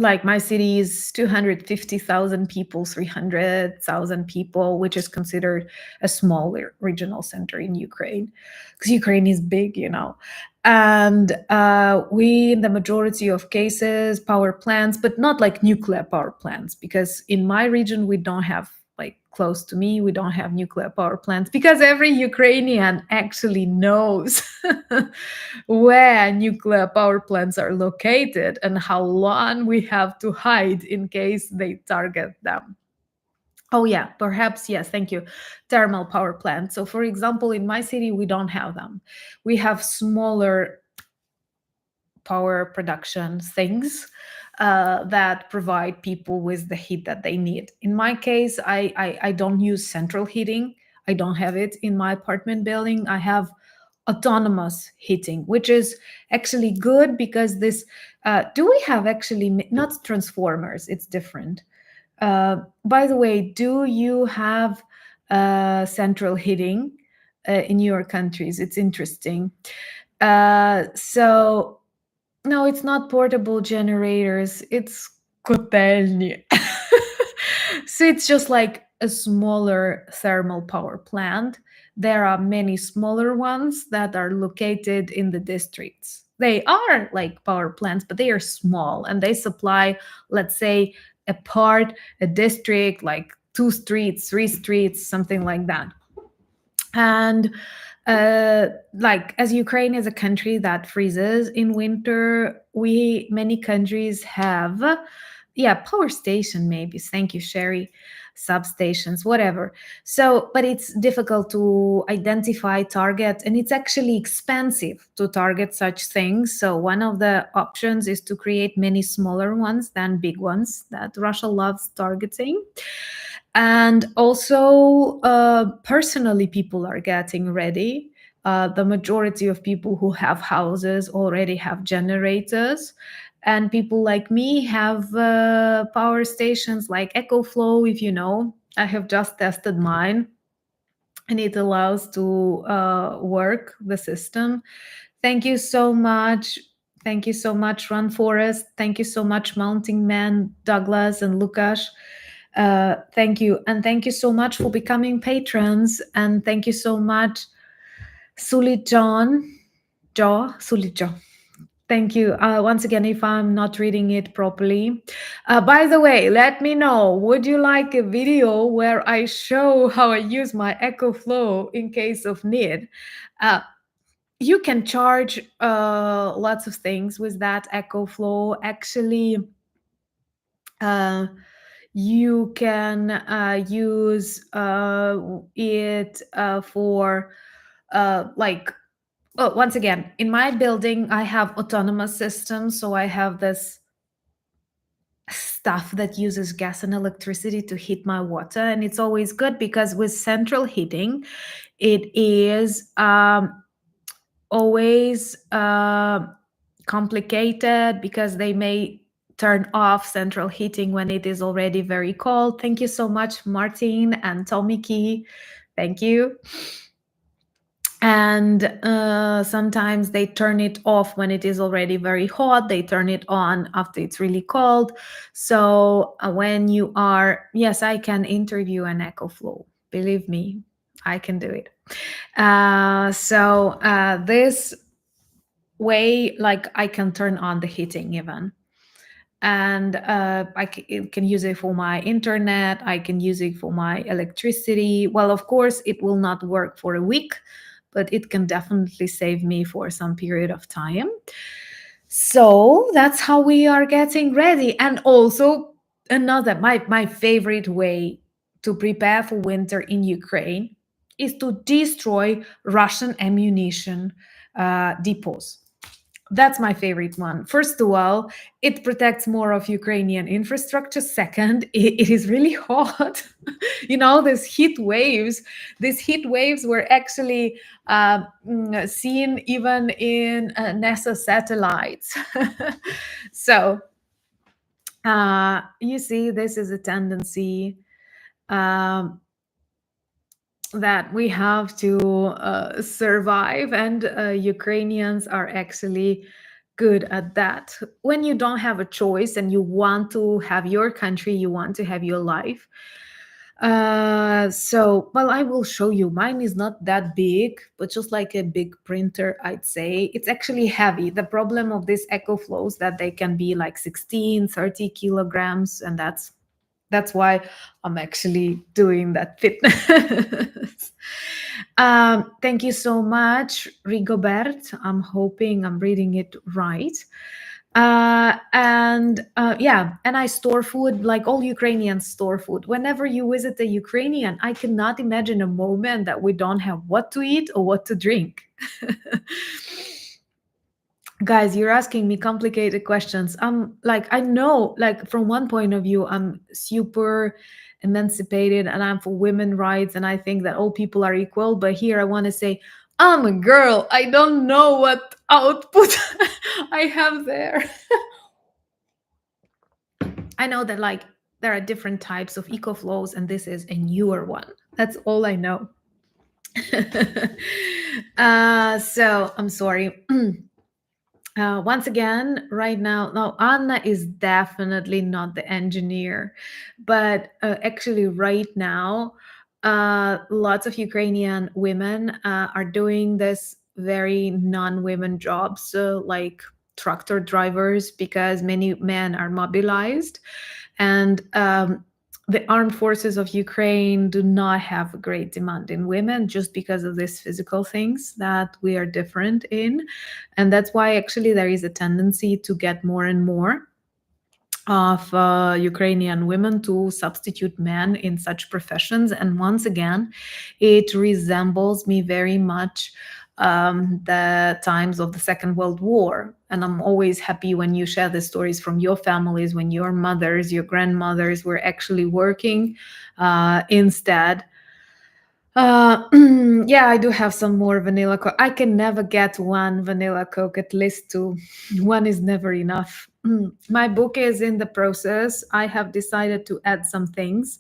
Like my city is 250,000 people, 300,000 people, which is considered a small regional center in Ukraine, because Ukraine is big, And we, in the majority of cases, power plants, but not like nuclear power plants, because in my region, we don't have, like close to me, we don't have nuclear power plants, because every Ukrainian actually knows where nuclear power plants are located and how long we have to hide in case they target them. Oh yeah, perhaps, yes, thank you. Thermal power plants. So for example, in my city, we don't have them. We have smaller power production things that provide people with the heat that they need. In my case, I don't use central heating. I don't have it in my apartment building. I have autonomous heating, which is actually good, because this do we have actually not transformers, it's different. By the way, do you have central heating in your countries? It's interesting. So no, it's not portable generators, it's kotelny. So it's just like a smaller thermal power plant. There are many smaller ones that are located in the districts. They are like power plants, but they are small, and they supply, let's say, a district, like 2 streets, 3 streets, something like that. And like, as Ukraine is a country that freezes in winter, many countries have power station, maybe, thank you, Sherry, substations, whatever. So but it's difficult to identify, target, and it's actually expensive to target such things. So one of the options is to create many smaller ones than big ones that Russia loves targeting. And also, personally, people are getting ready. The majority of people who have houses already have generators, and people like me have power stations like EcoFlow, if you know. I have just tested mine, and it allows to work the system. Thank you so much. Thank you so much, Run Forest. Thank you so much, Mounting Man, Douglas, and Lukasz. Thank you. And thank you so much for becoming patrons. And thank you so much, Sulijon. Sulijo. Thank you. Once again, if I'm not reading it properly. By the way, let me know. Would you like a video where I show how I use my Echo Flow in case of need? Uh, you can charge lots of things with that Echo Flow. Actually, uh, you can use it for like, oh, once again, in my building, I have autonomous systems. So I have this stuff that uses gas and electricity to heat my water. And it's always good because with central heating, it is always complicated because they may turn off central heating when it is already very cold. Thank you so much, Martin and Tomiki. Thank you. And sometimes they turn it off when it is already very hot. They turn it on after it's really cold. So when you are, yes, I can interview an Echo Flow. Believe me, I can do it. This way, like, I can turn on the heating even. And can use it for my internet. I can use it for my electricity. Well, of course, it will not work for a week, but it can definitely save me for some period of time. So that's how we are getting ready. And also, another, my favorite way to prepare for winter in Ukraine is to destroy Russian ammunition depots. That's my favorite one. First of all, it protects more of Ukrainian infrastructure. Second, it is really hot. These heat waves were actually seen even in NASA satellites. So you see, this is a tendency um, that we have to survive, and Ukrainians are actually good at that. When you don't have a choice and you want to have your country, you want to have your life. Well, I will show you. Mine is not that big, but just like a big printer, I'd say. It's actually heavy. The problem of these Echo Flows that they can be like 16, 30 kilograms, and that's why I'm actually doing that fitness. Thank you so much, Rigobert. I'm hoping I'm reading it right. And I store food like all Ukrainians store food. Whenever you visit a Ukrainian, I cannot imagine a moment that we don't have what to eat or what to drink. Guys, you're asking me complicated questions. I know, like, from one point of view, I'm super emancipated and I'm for women rights and I think that all people are equal. But here I want to say, I'm a girl. I don't know what output I have there. I know that, like, there are different types of eco flows and this is a newer one. That's all I know. So I'm sorry. Once again, right now, Anna is definitely not the engineer, but actually, right now, lots of Ukrainian women are doing this very non-women jobs, so like tractor drivers, because many men are mobilized, and the armed forces of Ukraine do not have a great demand in women just because of these physical things that we are different in. And that's why actually there is a tendency to get more and more of Ukrainian women to substitute men in such professions. And once again, it resembles me very much the times of the Second World War. And I'm always happy when you share the stories from your families, when your mothers, your grandmothers were actually working instead. Yeah, I do have some more vanilla Coke. I can never get one vanilla Coke, at least two. One is never enough. My book is in the process. I have decided to add some things,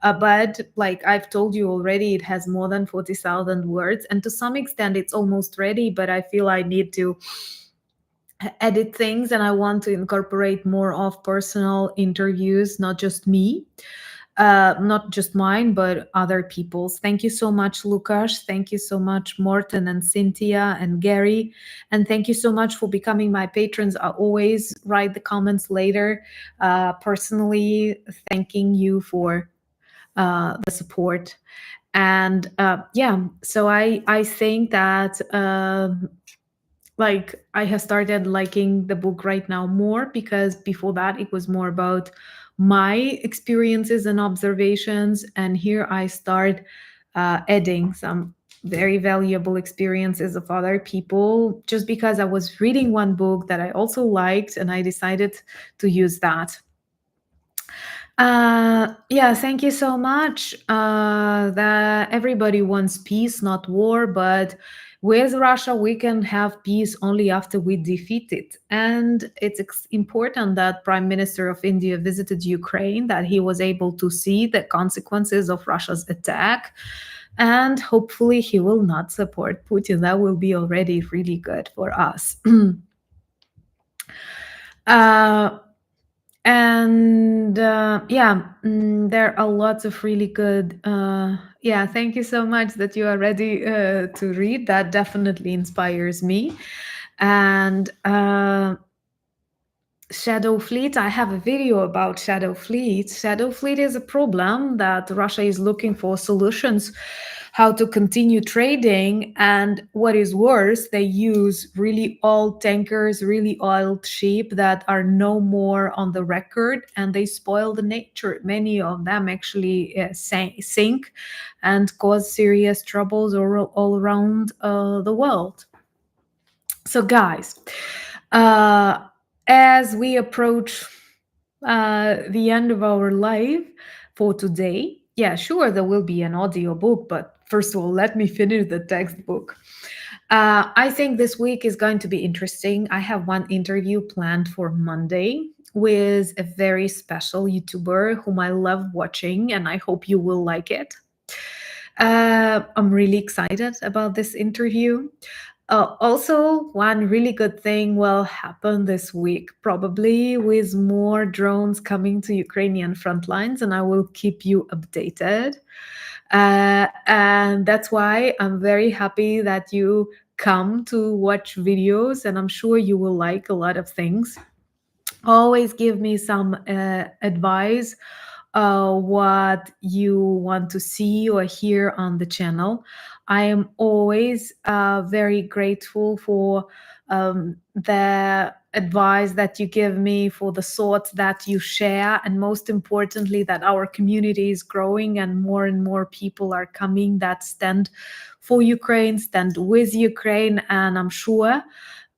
but like I've told you already, it has more than 40,000 words, and to some extent it's almost ready, but I feel I need to edit things and I want to incorporate more of personal interviews, not just me. not just mine, but other people's. Thank you so much, Lukasz. Thank you so much, Morten and Cynthia and Gary. And thank you so much for becoming my patrons. I always write the comments later, personally thanking you for the support. And so I think that like I have started liking the book right now more, because before that it was more about my experiences and observations, and here I start adding some very valuable experiences of other people, just because I was reading one book that I also liked and I decided to use that. Yeah, thank you so much. That everybody wants peace, not war, but with Russia, we can have peace only after we defeat it. And it's important that Prime Minister of India visited Ukraine, that he was able to see the consequences of Russia's attack. And hopefully he will not support Putin. That will be already really good for us. uh, and there are lots of really good thank you so much that you are ready to read. That definitely inspires me. And Shadow Fleet, I have a video about Shadow Fleet. Shadow Fleet is a problem that Russia is looking for solutions how to continue trading. And what is worse, they use really old tankers, really old ship that are no more on the record, and they spoil the nature. Many of them actually sink and cause serious troubles all around the world. So, guys, as we approach the end of our life for today, yeah, sure, there will be an audio book, but first of all, let me finish the textbook. I think this week is going to be interesting. I have one interview planned for Monday with a very special YouTuber whom I love watching, and I hope you will like it. I'm really excited about this interview. Also, one really good thing will happen this week, probably with more drones coming to Ukrainian front lines, and I will keep you updated. And that's why I'm very happy that you come to watch videos, and I'm sure you will like a lot of things. Always give me some advice what you want to see or hear on the channel. I am always very grateful for the advice that you give me, for the thoughts that you share, and most importantly, that our community is growing and more people are coming that stand for Ukraine, stand with Ukraine, and I'm sure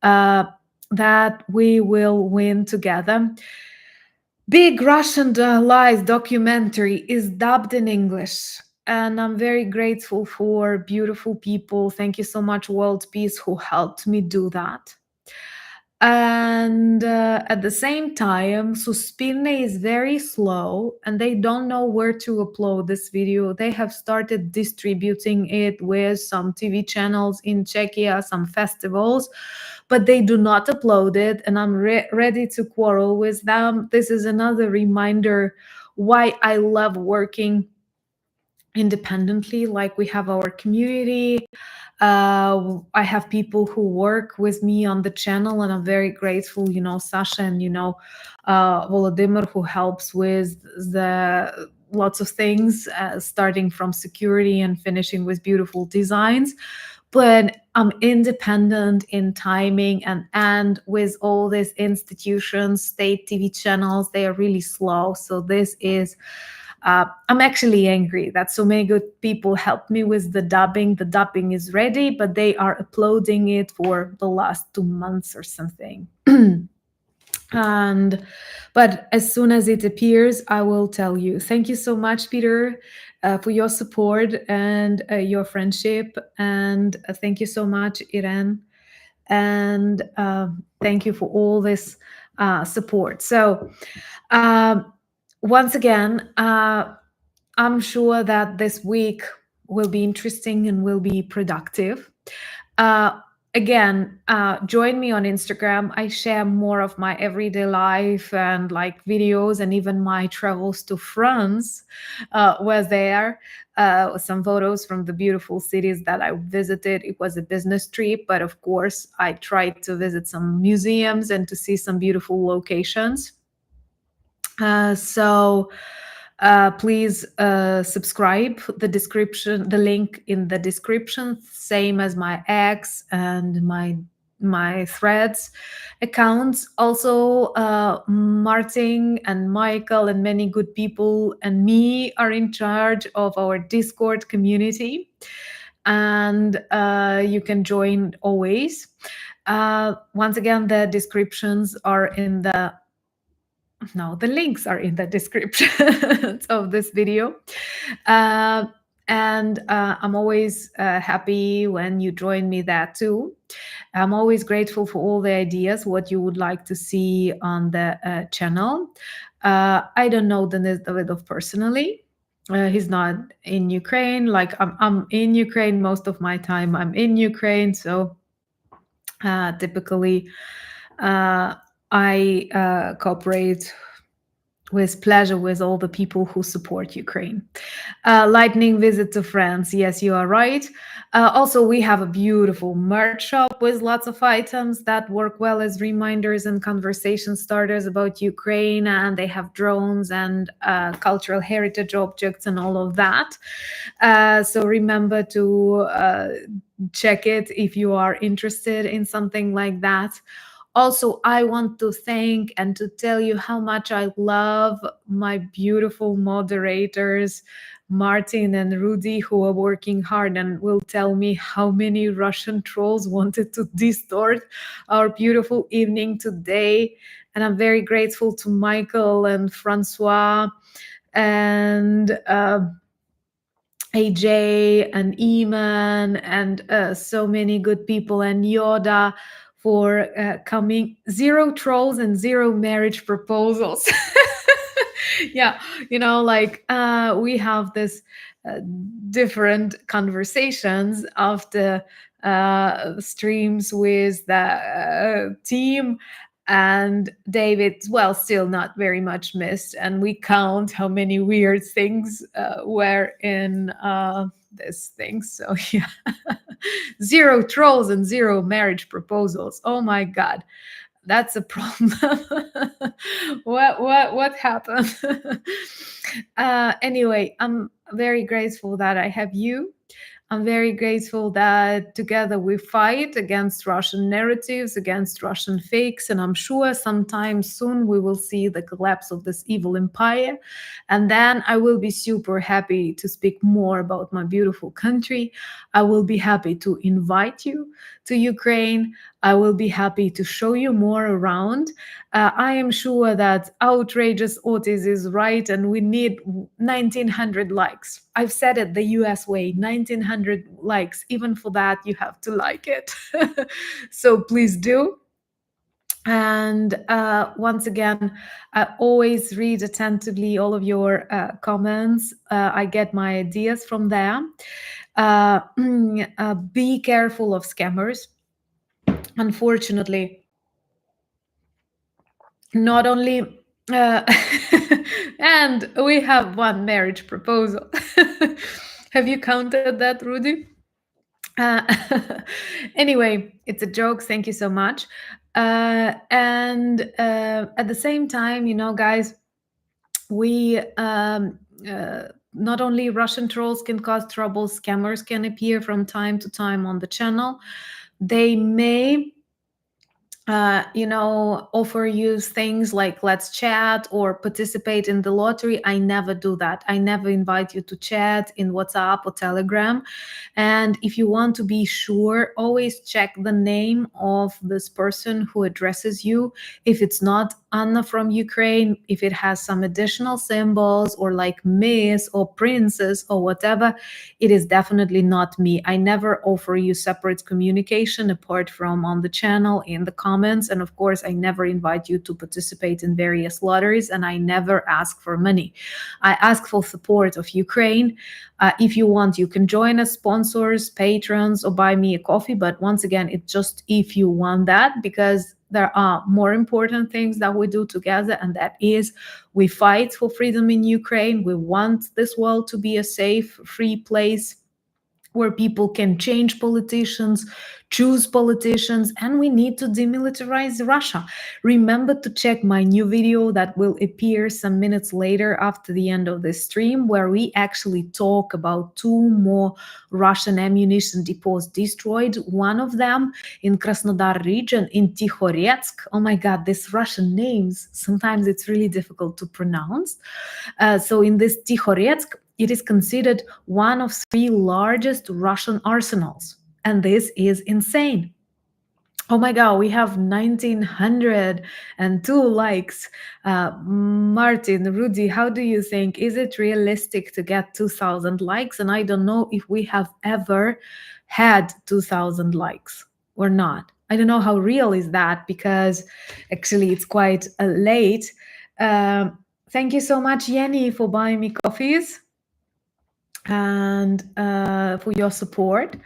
that we will win together. Big Russian Lies documentary is dubbed in English, and I'm very grateful for beautiful people. Thank you so much, World Peace, who helped me do that. And at the same time, Suspirne is very slow and they don't know where to upload this video. They have started distributing it with some TV channels in Czechia, some festivals, but they do not upload it, and I'm ready to quarrel with them. This is another reminder why I love working independently. Like, we have our community. I have people who work with me on the channel, and I'm very grateful, Sasha and, Volodymyr, who helps with the lots of things, starting from security and finishing with beautiful designs. But I'm independent in timing, and with all these institutions, state TV channels, they are really slow. So this is I'm actually angry that so many good people helped me with the dubbing. The dubbing is ready, but they are uploading it for the last 2 months or something. But as soon as it appears, I will tell you. Thank you so much, Peter, for your support and your friendship. And thank you so much, Irene. And thank you for all this support. So once again, I'm sure that this week will be interesting and will be productive. again, join me on Instagram. I share more of my everyday life and like videos and even my travels to France was there. Some photos from the beautiful cities that I visited. It was a business trip, but of course, I tried to visit some museums and to see some beautiful locations. So please subscribe. The link in the description, same as my X and my Threads accounts. Also, Martin and Michael and many good people and me are in charge of our Discord community, and you can join always. Once again, the descriptions are in the no, the links are in the description of this video. Uh, and I'm always happy when you join me there too. I'm always grateful for all the ideas, what you would like to see on the channel. I don't know Denis Davidov personally. He's not in Ukraine. Like I'm in Ukraine most of my time. I'm in Ukraine, so typically I cooperate with pleasure with all the people who support Ukraine. Lightning visit to France. Yes, you are right. Also, we have a beautiful merch shop with lots of items that work well as reminders and conversation starters about Ukraine. And they have drones and cultural heritage objects and all of that. So remember to check it if you are interested in something like that. Also, I want to thank and to tell you how much I love my beautiful moderators, Martin and Rudy, who are working hard and will tell me how many Russian trolls wanted to distort our beautiful evening today. And I'm very grateful to Michael and Francois and AJ and Eman and so many good people, and Yoda for coming. Zero trolls and zero marriage proposals. Yeah, like we have this different conversations after streams with the team, and David, well, still not very much missed, and we count how many weird things were in this thing. So yeah, zero trolls and zero marriage proposals. Oh my god, that's a problem. What happened? Anyway, I'm very grateful that I have you. I'm very grateful that together we fight against Russian narratives, against Russian fakes, and I'm sure sometime soon we will see the collapse of this evil empire. And then I will be super happy to speak more about my beautiful country. I will be happy to invite you to Ukraine. I will be happy to show you more around. I am sure that outrageous Otis is right, and we need 1900 likes. I've said it the US way, 1900 likes. Even for that, you have to like it. So please do. And once again, I always read attentively all of your comments. I get my ideas from there. Be careful of scammers. Unfortunately, not only and we have one marriage proposal. Have you counted that, Rudy? uh, anyway, it's a joke. Thank you so much. And at the same time, guys, we not only Russian trolls can cause trouble, scammers can appear from time to time on the channel. They may offer you things like let's chat or participate in the lottery. I never do that. I never invite you to chat in WhatsApp or Telegram. And if you want to be sure, always check the name of this person who addresses you. If it's not Anna from Ukraine, if it has some additional symbols or like Miss or Princess or whatever, it is definitely not me. I never offer you separate communication apart from on the channel, in the comments. And of course, I never invite you to participate in various lotteries, and I never ask for money. I ask for support of Ukraine. If you want, you can join as sponsors, patrons, or buy me a coffee. But once again, it's just if you want that, because there are more important things that we do together, and that is we fight for freedom in Ukraine. We want this world to be a safe, free place where people can change politicians, choose politicians, and we need to demilitarize Russia. Remember to check my new video that will appear some minutes later after the end of this stream, where we actually talk about 2 more Russian ammunition depots destroyed. One of them in Krasnodar region, in Tikhoretsk. Oh my God, these Russian names, sometimes it's really difficult to pronounce. So in this Tikhoretsk, it is considered one of 3 largest Russian arsenals. And this is insane. Oh my God, we have 1902 likes. Martin, Rudy, how do you think? Is it realistic to get 2000 likes? And I don't know if we have ever had 2000 likes or not. I don't know how real is that, because actually it's quite late. Thank you so much, Yenny, for buying me coffees and for your support.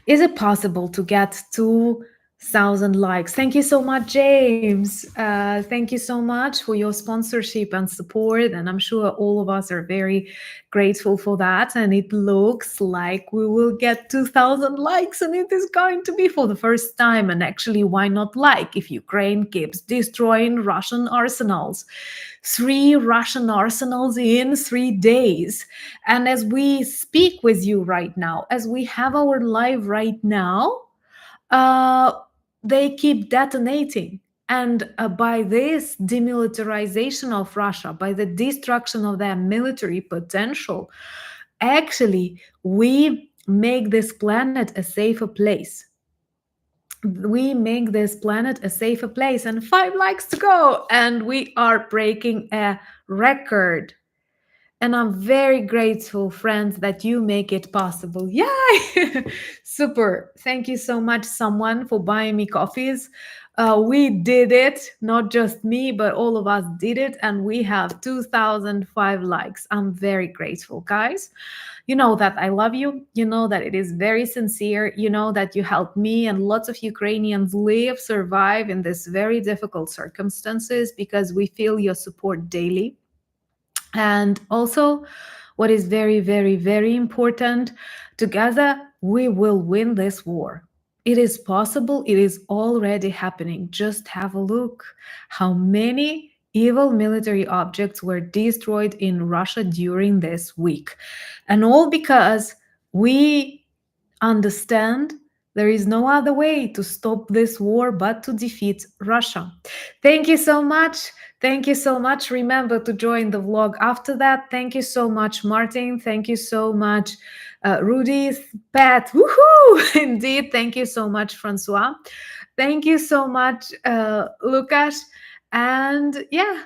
Is it possible to get 2000 likes? Thank you so much, James. Thank you so much for your sponsorship and support, and I'm sure all of us are very grateful for that. And it looks like we will get 2000 likes, and it is going to be for the first time. And actually, why not like if Ukraine keeps destroying Russian arsenals? 3 Russian arsenals in 3 days. And as we speak with you right now, as we have our live right now, they keep detonating. And by this demilitarization of Russia, by the destruction of their military potential, actually, we make this planet a safer place. We make this planet a safer place. And 5 likes to go, and we are breaking a record. And I'm very grateful, friends, that you make it possible. Yay! Super. Thank you so much, someone, for buying me coffees. We did it. Not just me, but all of us did it. And we have 2005 likes. I'm very grateful, guys. You know that I love you. You know that it is very sincere. You know that you help me and lots of Ukrainians live, survive in this very difficult circumstances, because we feel your support daily. And also, what is very, very, very important, together we will win this war. It is possible. It is already happening. Just have a look how many evil military objects were destroyed in Russia during this week. And all because we understand there is no other way to stop this war but to defeat Russia. Thank you so much. Thank you so much. Remember to join the vlog after that. Thank you so much, Martin. Thank you so much, Rudy, Pat. Woohoo! Indeed. Thank you so much, Francois. Thank you so much, Lucas. And yeah,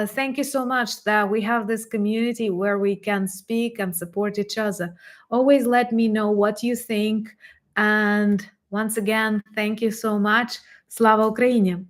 thank you so much that we have this community where we can speak and support each other. Always let me know what you think. And once again, thank you so much. Slava Ukraini!